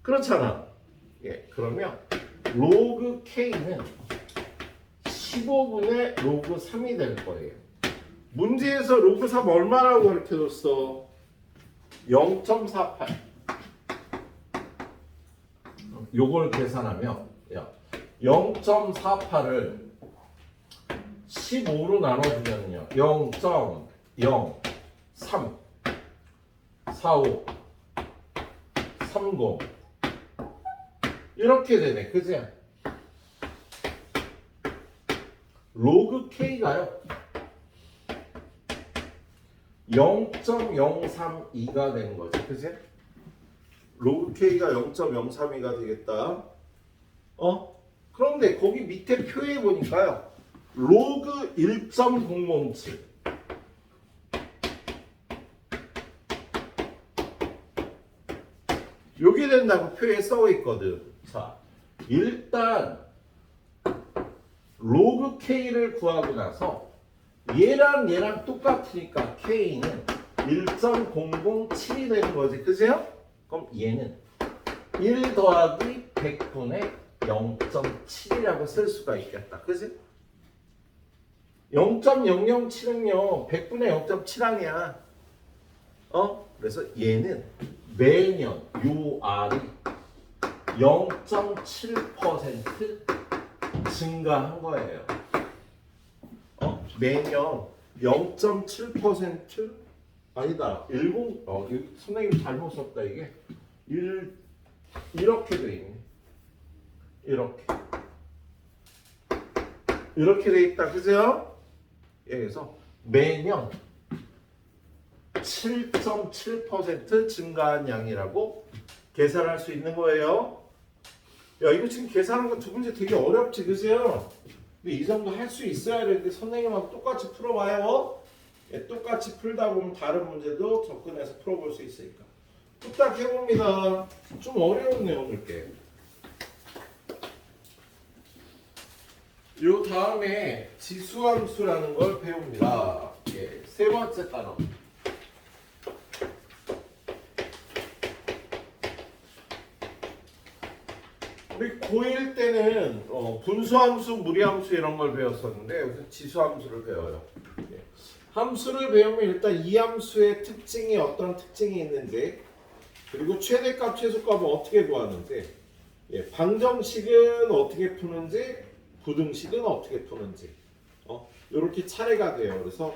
그렇잖아. 예, 그러면 로그 k는 15분의 로그 3이 될 거예요. 문제에서 로그 3 얼마라고 가르쳐줬어? 0.48. 요걸 계산하면 0.48을 15로 나눠주면요 0.03 45 30 이렇게 되네. 그지? 로그 k가요 0.032가 되는 거지. 그지? 로그 k가 0.032가 되겠다. 그런데 거기 밑에 표에 보니까요. 로그 1.007 요게 된다고 표에 써 있거든. 자, 일단 로그 k를 구하고 나서 얘랑 똑같으니까 k는 1.007이 되는 거지. 그죠? 그럼 얘는 1 더하기 100분의 0.7이라고 쓸 수가 있겠다. 그지? 0.007은요 100분의 0.7 아니야. 그래서 얘는 매년 요 R이 0.7% 증가한 거예요. 매년 0.7% 아니다. 10 이거 선생님 잘못 썼다 이게. 이렇게 돼 있네. 이렇게 돼 있다. 그죠? 그래서 매년 7.7% 증가한 양이라고 계산할 수 있는 거예요. 야, 이거 지금 계산한 거 두 문제 되게 어렵지, 그죠? 근데 이 정도 할 수 있어야 되는데 선생님하고 똑같이 풀어봐요. 똑같이 풀다 보면 다른 문제도 접근해서 풀어볼 수 있으니까. 뚝딱 해봅니다. 좀 어려웠네요, 오늘 게. 요 다음에 지수함수라는 걸 배웁니다. 세 번째 단어. 우리 고1 때는 분수함수, 무리함수 이런 걸 배웠었는데 여기서 지수함수를 배워요. 함수를 배우면 일단 이 함수의 특징이 어떤 특징이 있는지, 그리고 최대값, 최소값은 어떻게 구하는지, 방정식은 어떻게 푸는지, 부등식은 어떻게 푸는지, 이렇게 차례가 돼요. 그래서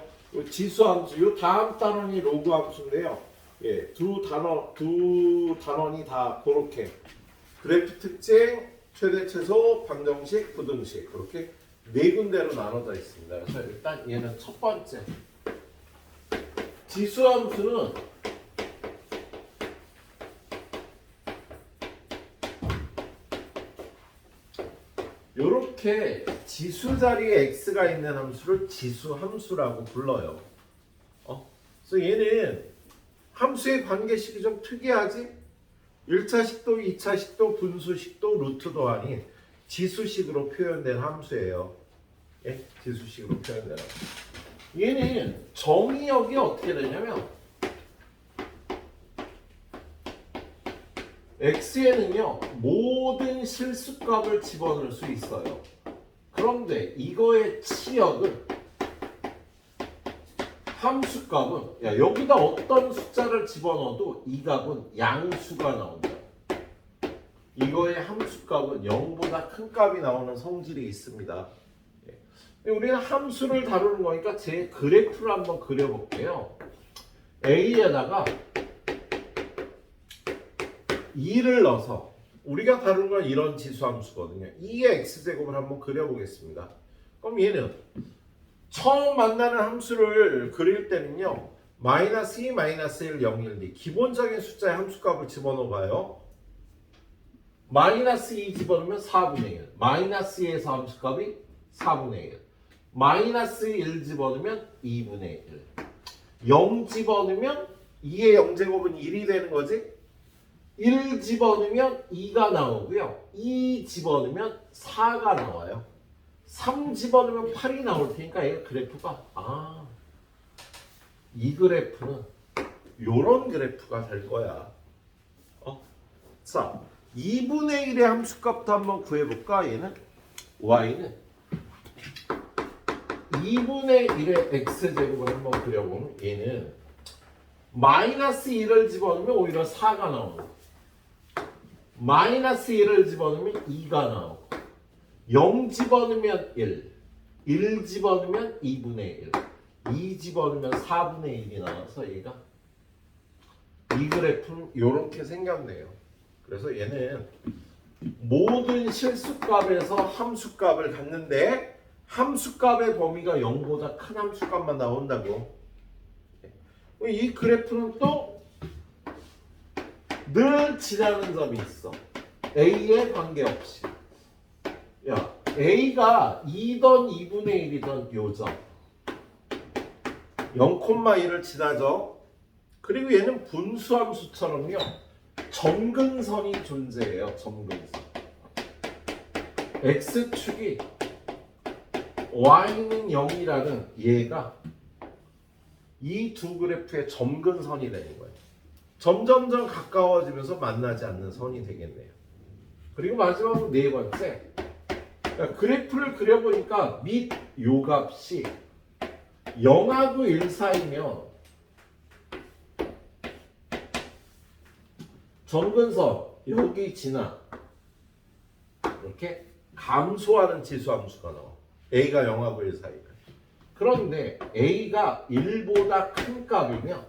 지수함수, 이 다음 단원이 로그함수인데요. 두 단원이 다 그렇게 그래프 특징, 최대 최소, 방정식, 부등식 그렇게 네 군데로 나눠져 있습니다. 그래서 일단 얘는 첫 번째 지수함수는 이렇게 지수 자리에 x가 있는 함수를 지수함수라고 불러요. 그래서 얘는 함수의 관계식이 좀 특이하지? 1차식도, 2차식도, 분수식도, 루트도 아닌 지수식으로 표현된 함수예요. 지수식으로 표현된 함수. 얘는 정의역이 어떻게 되냐면 x에는요 모든 실수값을 집어넣을 수 있어요. 그런데 이거의 치역은 함수값은 여기다 어떤 숫자를 집어넣어도 이 값은 양수가 나온다. 이거의 함수값은 0보다 큰 값이 나오는 성질이 있습니다. 우리는 함수를 다루는 거니까 제 그래프를 한번 그려볼게요. A에다가 2를 넣어서 우리가 다루는 건 이런 지수함수거든요. 2의 x제곱을 한번 그려보겠습니다. 그럼 얘는 처음 만나는 함수를 그릴 때는요 마이너스 2, 마이너스 1, 0, 1, 2 기본적인 숫자의 함수값을 집어넣어봐요. 마이너스 2 집어넣으면 4분의 1, 마이너스 2에서 함수값이 4분의 1, 마이너스 1 집어넣으면 2분의 1, 0 집어넣으면 2의 0제곱은 1이 되는 거지. 1 집어넣으면 2가 나오고요. 2 집어넣으면 4가 나와요. 3 집어넣으면 8이 나올 테니까 얘가 그래프가 이 그래프는 요런 그래프가 될 거야. 자, 2분의 1의 함수값도 한번 구해볼까? 얘는 y는 2분의 1의 x제곱을 한번 그려보면 얘는 마이너스 1을 집어넣으면 오히려 4가 나오고 마이너스 1을 집어넣으면 2가 나오고 0 집어넣으면 1 집어넣으면 2분의 1 2 집어넣으면 4분의 1이 나와서 얘가 이 그래프는 이렇게 생겼네요. 그래서 얘는 모든 실수값에서 함수값을 갖는데 함수값의 범위가 0보다 큰 함수값만 나온다고. 이 그래프는 또 늘 지나는 점이 있어. A에 관계없이. 야, A가 2던 2분의 1이던 요점 0,1을 지나죠. 그리고 얘는 분수함수처럼요. 점근선이 존재해요. 점근선. X축이 Y는 0이라는 얘가 이 두 그래프의 점근선이 되는 거예요. 점점점 가까워지면서 만나지 않는 선이 되겠네요. 그리고 마지막으로 네 번째. 그래프를 그려보니까 밑 요 값이 0하고 1 사이면 점근선 여기 지나 이렇게 감소하는 지수함수가 나와. A가 0하고 1 사이면. 그런데 A가 1보다 큰 값이면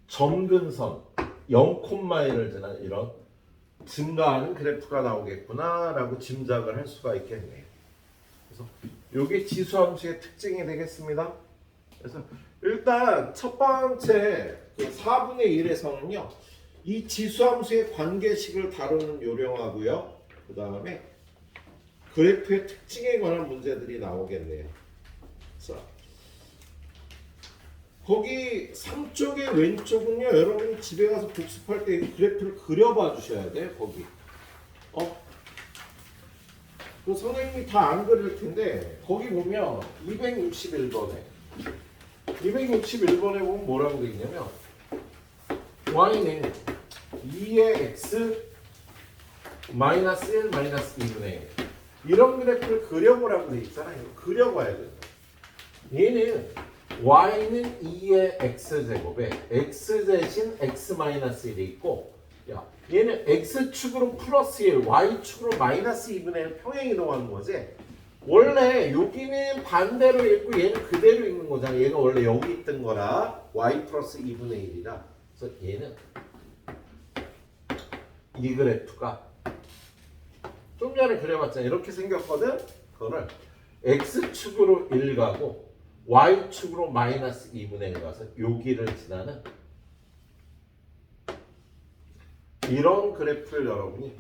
점근선 0,1을 지나 이런 증가하는 그래프가 나오겠구나 라고 짐작을 할 수가 있겠네요. 그래서 이게 지수함수의 특징이 되겠습니다. 그래서 일단 첫 번째 그 4분의 1에서는요 이 지수함수의 관계식을 다루는 요령하고요 그 다음에 그래프의 특징에 관한 문제들이 나오겠네요. 자, 거기 3쪽의 왼쪽은요 여러분이 집에 가서 복습할 때 이 그래프를 그려봐 주셔야 돼요. 거기 그 선생님이 다 안 그릴 텐데 거기 보면 261번에 보면 뭐라고 돼 있냐면 y는 2의 x 마이너스 1 마이너스 2분의 1 이런 그래프를 그려보라고 돼 있잖아요. 그려봐야 돼요. 얘는 y는 2의 x제곱에 x 대신 x 마이너스 1이 있고 야, 얘는 x축으로 플러스 1 y축으로 마이너스 2분의 1 평행이동하는 거지. 원래 여기는 반대로 있고 얘는 그대로 있는 거잖아. 얘가 원래 여기 있던 거라 y 플러스 2분의 1이라 그래서 얘는 이 그래프가 좀 전에 그려봤잖아. 이렇게 생겼거든. 그거를 x축으로 1 가고 y축으로 마이너스 2분의 1 가서 여기를 지나는 이런 그래프를 여러분이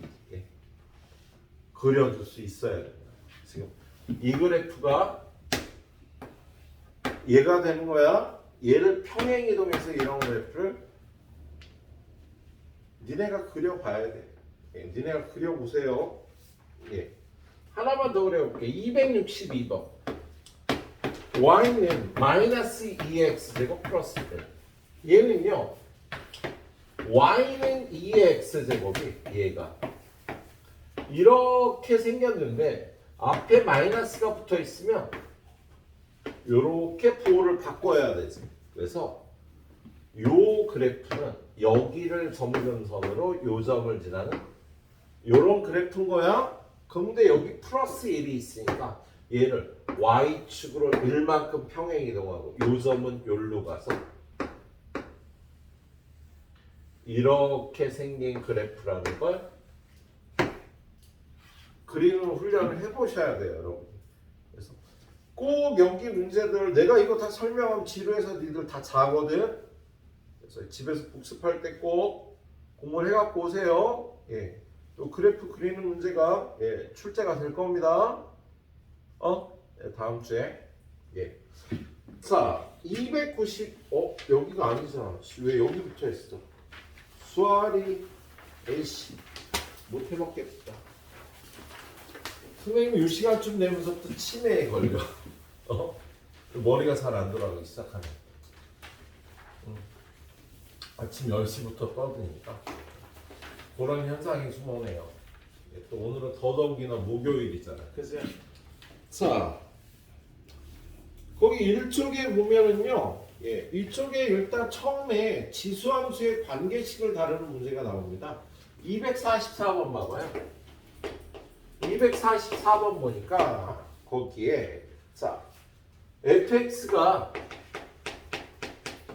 그려줄 수 있어야 됩니다. 지금 이 그래프가 얘가 되는 거야. 얘를 평행이동해서 이런 그래프를 니네가 그려봐야 돼. 니네가 그려보세요. 하나만 더 그려볼게. 262번. y는 마이너스 2x 제곱 플러스 1. 얘는요. y는 2의 x제곱이 얘가 이렇게 생겼는데 앞에 마이너스가 붙어 있으면 이렇게 부호를 바꿔야 되지. 그래서 요 그래프는 여기를 점근선으로 요 점을 지나는 요런 그래프인 거야. 근데 여기 플러스 1이 있으니까 얘를 y축으로 1만큼 평행이동하고 요 점은 요로 가서 이렇게 생긴 그래프라는 걸 그리는 훈련을 해보셔야 돼요, 여러분. 그래서 꼭 여기 문제들 내가 이거 다 설명하면 지루해서 니들 다 자거든. 그래서 집에서 복습할 때 꼭 공부를 해갖고 오세요. 요 그래프 그리는 문제가 출제가 될 겁니다. 다음 주에. 자, 290. 여기가 아니잖아. 왜 여기 붙어 있어? 수아리 에이씨 못 해먹겠다. 선생님 이 시간쯤 되면서부터 치매에 걸려. 머리가 잘 안 돌아가기 시작하네. 아침 10시부터 떠드니까 그런 현상이 숨어네요. 또 오늘은 더더욱이나 목요일이잖아. 그죠? 자, 거기 1쪽에 보면은요. 예, 이쪽에 일단 처음에 지수함수의 관계식을 다루는 문제가 나옵니다. 244번 봐봐요. 244번 보니까 거기에 자 fx가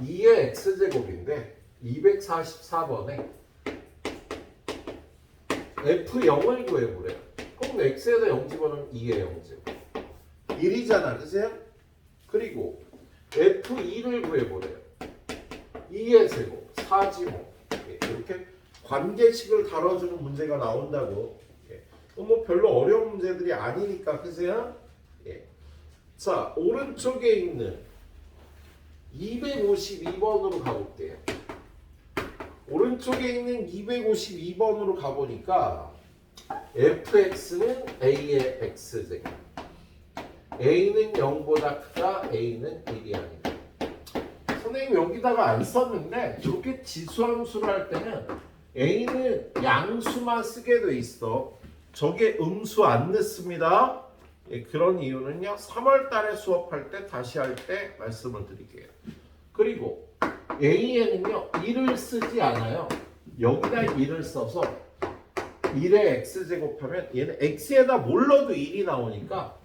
2의 x제곱인데 244번에 f0을 구해보래요. 그럼 x에다 0 집어넣으면 2의 0제곱 1이잖아, 그죠? 그리고 f2를 구해보래요. 2의 제곱 4지모 이렇게 관계식을 다뤄주는 문제가 나온다고. 뭐 별로 어려운 문제들이 아니니까, 그죠? 예. 자, 오른쪽에 있는 252번으로 가볼게요. 오른쪽에 있는 252번으로 가보니까 fx는 a의 x제곱, a는 0보다 크다, a는 1이 아니다. 선생님 여기다가 안 썼는데 저렇게 지수함수를 할 때는 a는 양수만 쓰게 돼 있어. 저게 음수 안 넣습니다. 예, 그런 이유는요. 3월 달에 수업할 때 다시 할 때 말씀을 드릴게요. 그리고 A에는요. 1을 쓰지 않아요. 여기다 1을 써서 1의 x제곱하면 얘는 x에다 뭘 넣어도 1이 나오니까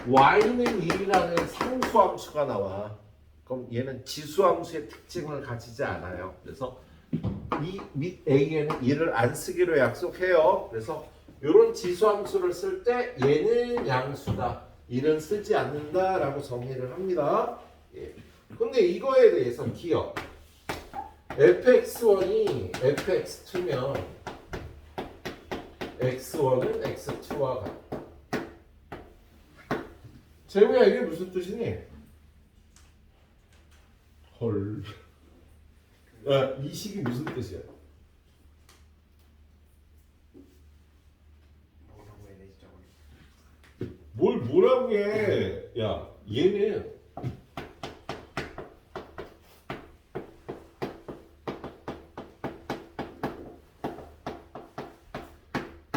y는 1이라는 상수함수가 나와. 그럼 얘는 지수함수의 특징을 가지지 않아요. 그래서 이 및 A에는 1을 안 쓰기로 약속해요. 그래서 이런 지수함수를 쓸 때 얘는 양수다, 1은 쓰지 않는다라고 정의를 합니다. 예. 근데 이거에 대해서 기억. fx1이 fx2면 x1은 x2와 같다. 재우야 이게 무슨 뜻이니? 헐. 야, 이 식이 무슨 뜻이야? 뭐라고 해야 되지 저걸? 뭘 뭐라고 해? 야, 얘는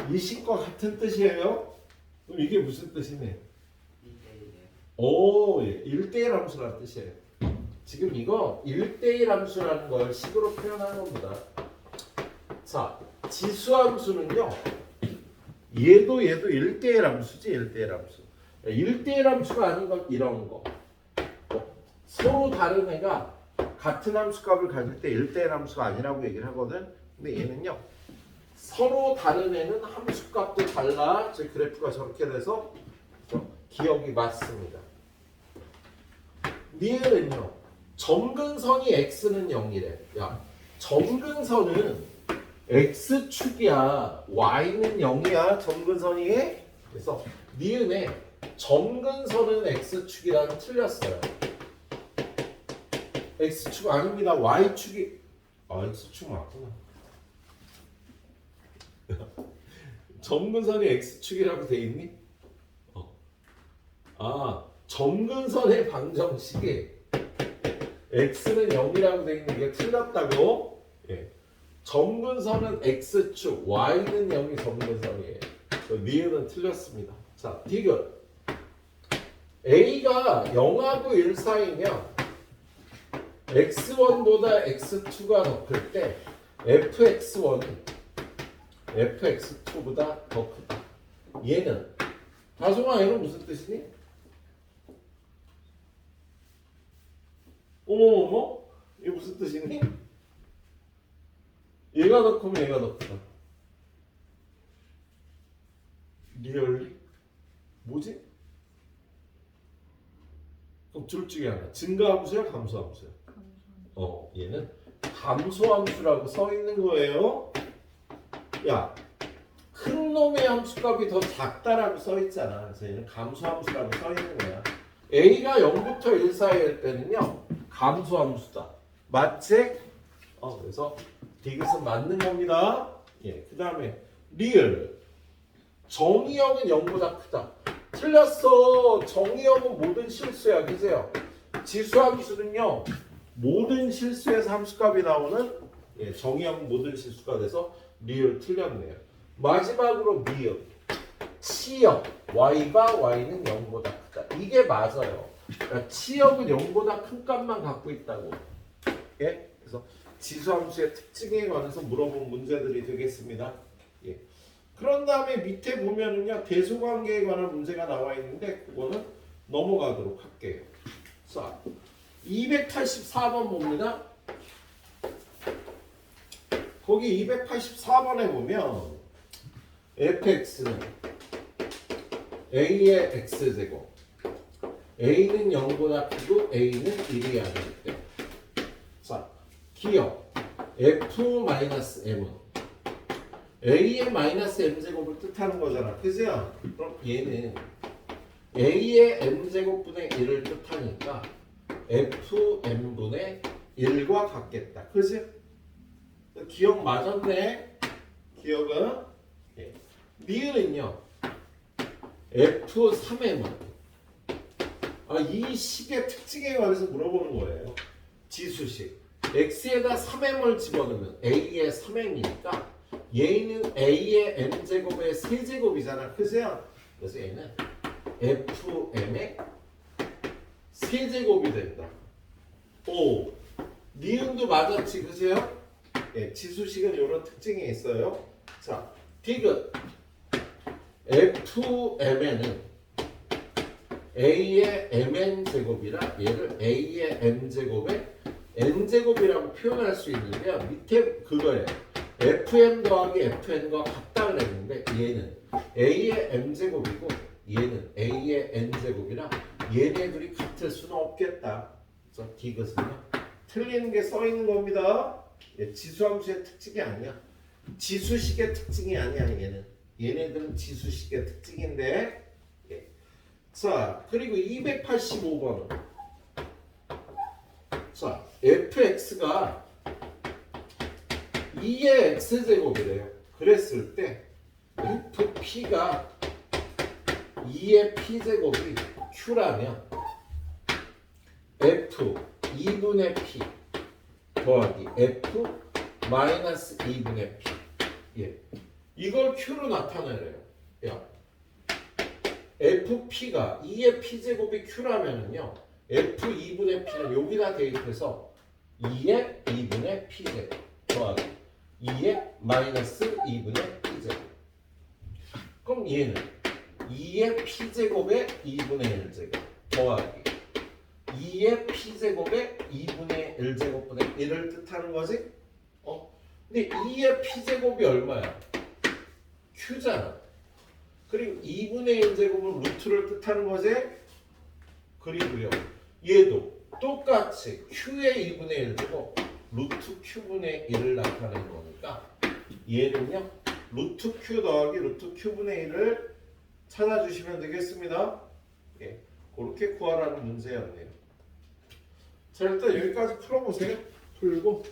이 식과 같은 뜻이에요? 그럼 이게 무슨 뜻이네? 오, 예, 1대1 함수라는 뜻이에요. 지금 이거 1대1 함수라는 걸 식으로 표현한 겁니다. 자, 지수함수는요. 얘도 1대1 함수지, 1대1 함수. 1대1 함수가 아닌 건 이런 거. 서로 다른 애가 같은 함수값을 가질 때 1대1 함수가 아니라고 얘기를 하거든. 근데 얘는요. 서로 다른 애는 함수값도 달라. 제 그래프가 저렇게 돼서 기억이 맞습니다. 니은은요. 점근선이 x는 0이래. 야, 점근선은 x축이야. y는 0이야. 점근선이. 그래서 니은에 점근선은 x축이라는 틀렸어요. x축 아닙니다. y축이 x축 맞구나. 점근선이 x축이라고 돼 있니? 점근선의 방정식이 x는 0이라고 돼 있는 게 틀렸다고? 예. 점근선은 x축, y는 0이 점근선이에요. 니은은 틀렸습니다. 자, 디귿. a가 0하고 1 사이면 x1보다 x2가 더 클 때 fx1은 fx2보다 더 크다. 얘는 다솜아 얘는 무슨 뜻이니? 어머머머? 이게 무슨 뜻이니? 얘가 더 크면 얘가 더 크다. 리얼리? 뭐지? 그럼 둘 중에 하나. 증가함수야 감소함수야? 얘는 감소함수라고 써 있는 거예요. 야, 큰 놈의 함수값이 더 작다라고 써 있잖아. 그래서 얘는 감소함수라고 써 있는 거야. A가 0부터 1 사이일 때는요. 감소함수다. 맞지? 그래서 디귿은 맞는 겁니다. 예, 그 다음에 리을. 정의역은 0보다 크다. 틀렸어. 정의역은 모든 실수야. 그죠? 지수함수는요. 모든 실수에서 함수값이 나오는 정의역은 모든 실수가 돼서 리을 틀렸네요. 마지막으로 미역. 치역. y가 y는 0보다 크다. 이게 맞아요. 그러니까 치역은 0보다 큰 값만 갖고 있다고. 예? 그래서 지수함수의 특징에 관해서 물어본 문제들이 되겠습니다. 예. 그런 다음에 밑에 보면은요 대소관계에 관한 문제가 나와 있는데 그거는 넘어가도록 할게요. 자, 284번 봅니다. 거기 284번에 보면 fx는 a의 x제곱 a는 0보다 크고 a는 1이 아닐 때. 자, 기억 f-m은 a의 마이너스 m제곱을 뜻하는 거잖아. 그죠? 그럼 얘는 a의 m제곱분의 1을 뜻하니까 fm분의 1과 같겠다. 그죠? 기억 맞았네. 기억은 예. 니은은요 f3m은 이 식의 특징에 관해서 물어보는 거예요. 지수식 x에다 3m을 집어넣으면 a의 3m이니까 얘는 a의 m제곱의 세제곱이잖아. 그죠? 그래서 얘는 fm의 세제곱이 된다. 오, 니은도 맞았지. 그죠? 예, 지수식은 이런 특징이 있어요. 자, 디귿 fmn은 a의 mn 제곱이라 얘를 a의 m 제곱의 n 제곱이라고 표현할 수 있는데요. 밑에 그거예요. fm 더하기 fn과 같다 그랬는데 얘는 a의 m 제곱이고 얘는 a의 n 제곱이라 얘네들이 같을 수는 없겠다. 그래서 디귿은요 틀리는 게 써 있는 겁니다. 지수함수의 특징이 아니야. 지수식의 특징이 아니야. 얘네들은 지수식의 특징인데. 자, 그리고 285번은 자, fx가 2의 x제곱이래요. 그랬을 때 fp가 2의 p제곱이 q라면 f 2분의 p 더하기 f 마이너스 2분의 p. 예. 이걸 q로 나타내래요. 야. fp가 2의 p제곱이 q라면은요 f2분의 p는 여기다 대입해서 2의 2분의 p제곱 더하기 2의 마이너스 2분의 p제곱. 그럼 얘는 2의 p제곱의 2분의 1제곱 더하기 2의 p제곱의 2분의 1제곱분의 1을 뜻하는 거지? 근데 2의 p제곱이 얼마야? q잖아. 그리고 2분의 1제곱은 루트를 뜻하는 거지? 그리고요 얘도 똑같이 q의 2분의 1제곱 루트 q분의 1을 나타내는 거니까 얘는요 루트 q 더하기 루트 q분의 1을 찾아주시면 되겠습니다. 예, 그렇게 구하라는 문제였네요. 자, 일단 여기까지 풀어보세요. 풀고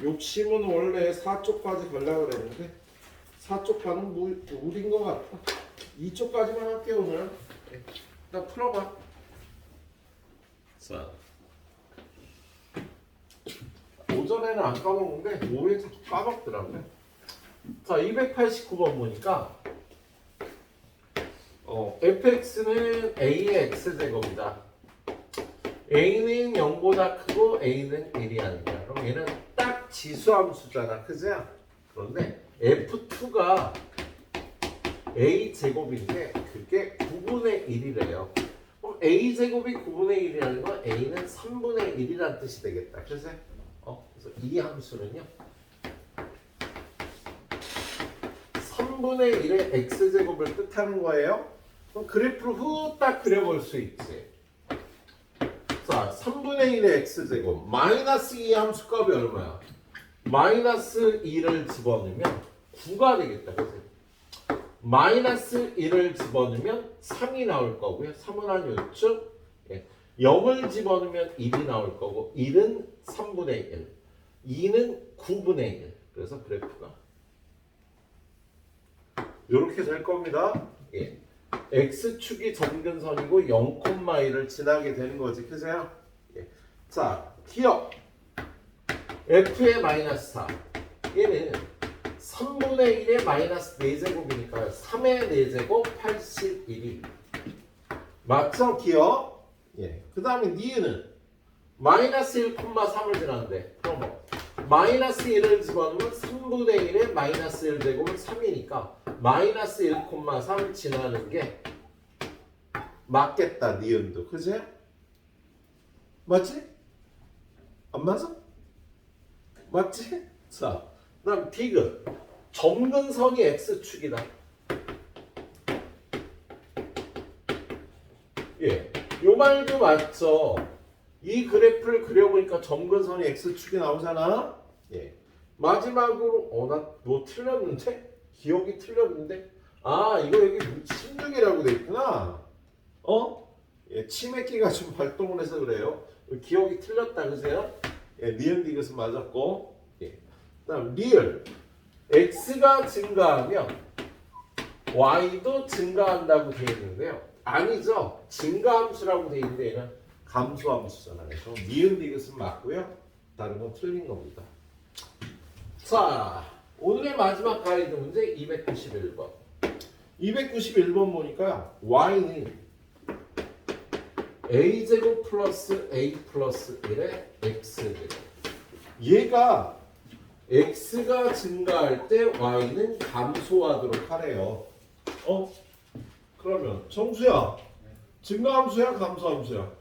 욕심은 원래 4쪽까지 가려고 그랬는데 4쪽과는 무리인 것 같아. 2쪽까지만 할게요 오늘. 네. 일단 풀어봐. 자, 오전에는 안 까먹는데 오후에 자꾸 까먹더라고요. 자, 289번 보니까 fx는 a의 x제곱이다. a는 0보다 크고 a는 1이 아니다. 그럼 얘는 딱 지수함수잖아. 그죠? 그런데 f2가 a제곱인데 그게 9분의 1이래요. 그럼 a제곱이 9분의 1이라는 건 a는 3분의 1이라는 뜻이 되겠다. 그래서 그래서 이 함수는요 3분의 1의 x제곱을 뜻하는 거예요. 그럼 그래프를 후딱 그려볼 수 있지. 자, 3분의 1의 x제곱 마이너스 2 함수값이 얼마야? 마이너스 2를 집어넣으면 9가 되겠다. 그치? 마이너스 1을 집어넣으면 3이 나올 거고요. 3은 한 요쯤 0을 집어넣으면 1이 나올 거고 1은 3분의 1 2는 9분의 1. 그래서 그래프가 이렇게 될 겁니다. 예. x축이 점근선이고 0,1을 지나게 되는 거지. 그죠? 예. 자, 기억 f의 마이너스 4. 얘는 3분의 1의 마이너스 4제곱이니까 3의 4제곱 81이 맞죠? 기억? 예. 그 다음에 니은은 마이너스 1,3을 지나는데 그럼 뭐 마이너스 1을 집어넣으면 3분의 1의 마이너스 1제곱은 3이니까 마이너스 1,3 지나는 게 맞겠다. 니은도. 그지? 맞지? 안 맞아? 맞지? 자, 그 다음 디귿 점근선이 x축이다. 예, 요 말도 맞죠? 이 그래프를 그려보니까 점근선이 x축이 나오잖아. 예. 마지막으로 나 뭐 틀렸는데? 기억이 틀렸는데? 아, 이거 여기 16이라고 돼 있구나. 예, 치매기가 좀 발동을 해서 그래요. 기억이 틀렸다 그세요? 예, 니은 디귿은 맞았고. 예. 그다음 리을 x가 증가하면 y도 증가한다고 되어 있는데요. 아니죠. 증가함수라고 되어 있는데 얘는 감소함수잖아요. 그래서 니은 디귿은 맞고요. 다른 건 틀린 겁니다. 자, 오늘의 마지막 가이드 문제 291번. 291번 보니까 y는 a제곱 플러스 a 플러스 1의 x제곱. 얘가 x가 증가할 때 y는 감소하도록 하래요. 그러면 정수야, 증가함수야 감소함수야?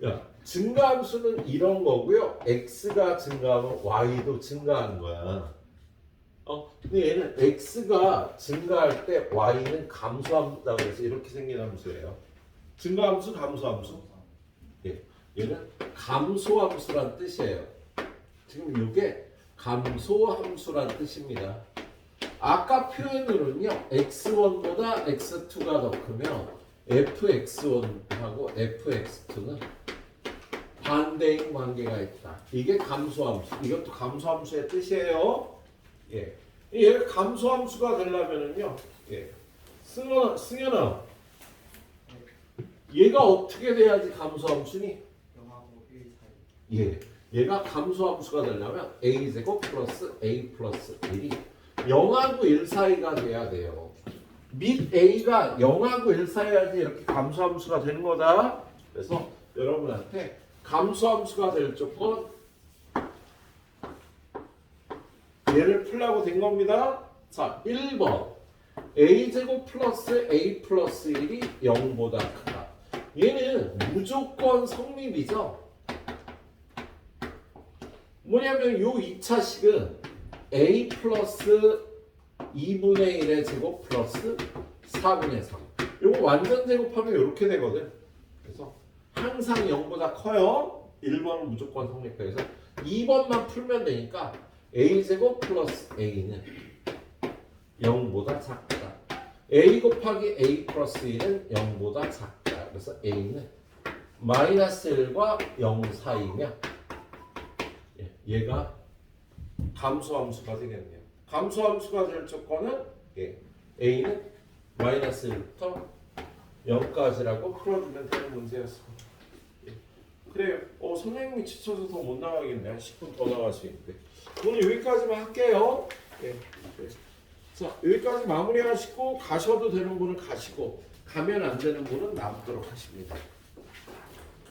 야, 증가함수는 이런 거고요. x가 증가하면 y도 증가하는 거야. 근데 얘는 x가 증가할 때 y는 감소한다고 해서 이렇게 생긴 함수예요. 증가함수, 감소함수? 예, 얘는 감소함수란 뜻이에요. 지금 이게 감소함수란 뜻입니다. 아까 표현으로는요, x1보다 x2가 더 크면 fx1하고 fx2는 반대인 관계가 있다. 이게 감소함수. 이것도 감소함수의 뜻이에요. 예, 얘가 감소함수가 되려면은요, 예, 승현아, 얘가 어떻게 돼야지 감소함수니? 0하고 1 사이. 예, 얘가 감소함수가 되려면 a제곱 플러스 a 플러스 1이 0하고 1 사이가 돼야 돼요. 및 a가 0하고 1 사이야지 이렇게 감소함수가 되는 거다. 그래서 여러분한테 감소함수가 될 조건 얘를 풀라고 된 겁니다. 자, 1번 a제곱 플러스 a 플러스 1이 0보다 크다. 얘는 무조건 성립이죠. 뭐냐면 요 2차식은 a 플러스 2분의 1의 제곱 플러스 4분의 3. 요거 완전 제곱하면 이렇게 되거든. 그래서 항상 0보다 커요. 1번은 무조건 성립해서 2번만 풀면 되니까 a제곱 플러스 a는 0보다 작다. a 곱하기 a 플러스 1은 0보다 작다. 그래서 a는 마이너스 1과 0 사이면 얘가 감소함수가 되겠네요. 감소함수가 될 조건은 a는 마이너스 1부터 0까지라고 풀어주면 되는 문제였습니다. 그래요. 선생님이 지쳐서 더 못 나가겠네. 한 10분 더 나갈 수 있는데. 오늘 여기까지만 할게요. 예. 자, 여기까지 마무리하시고 가셔도 되는 분은 가시고 가면 안 되는 분은 남도록 하십니다.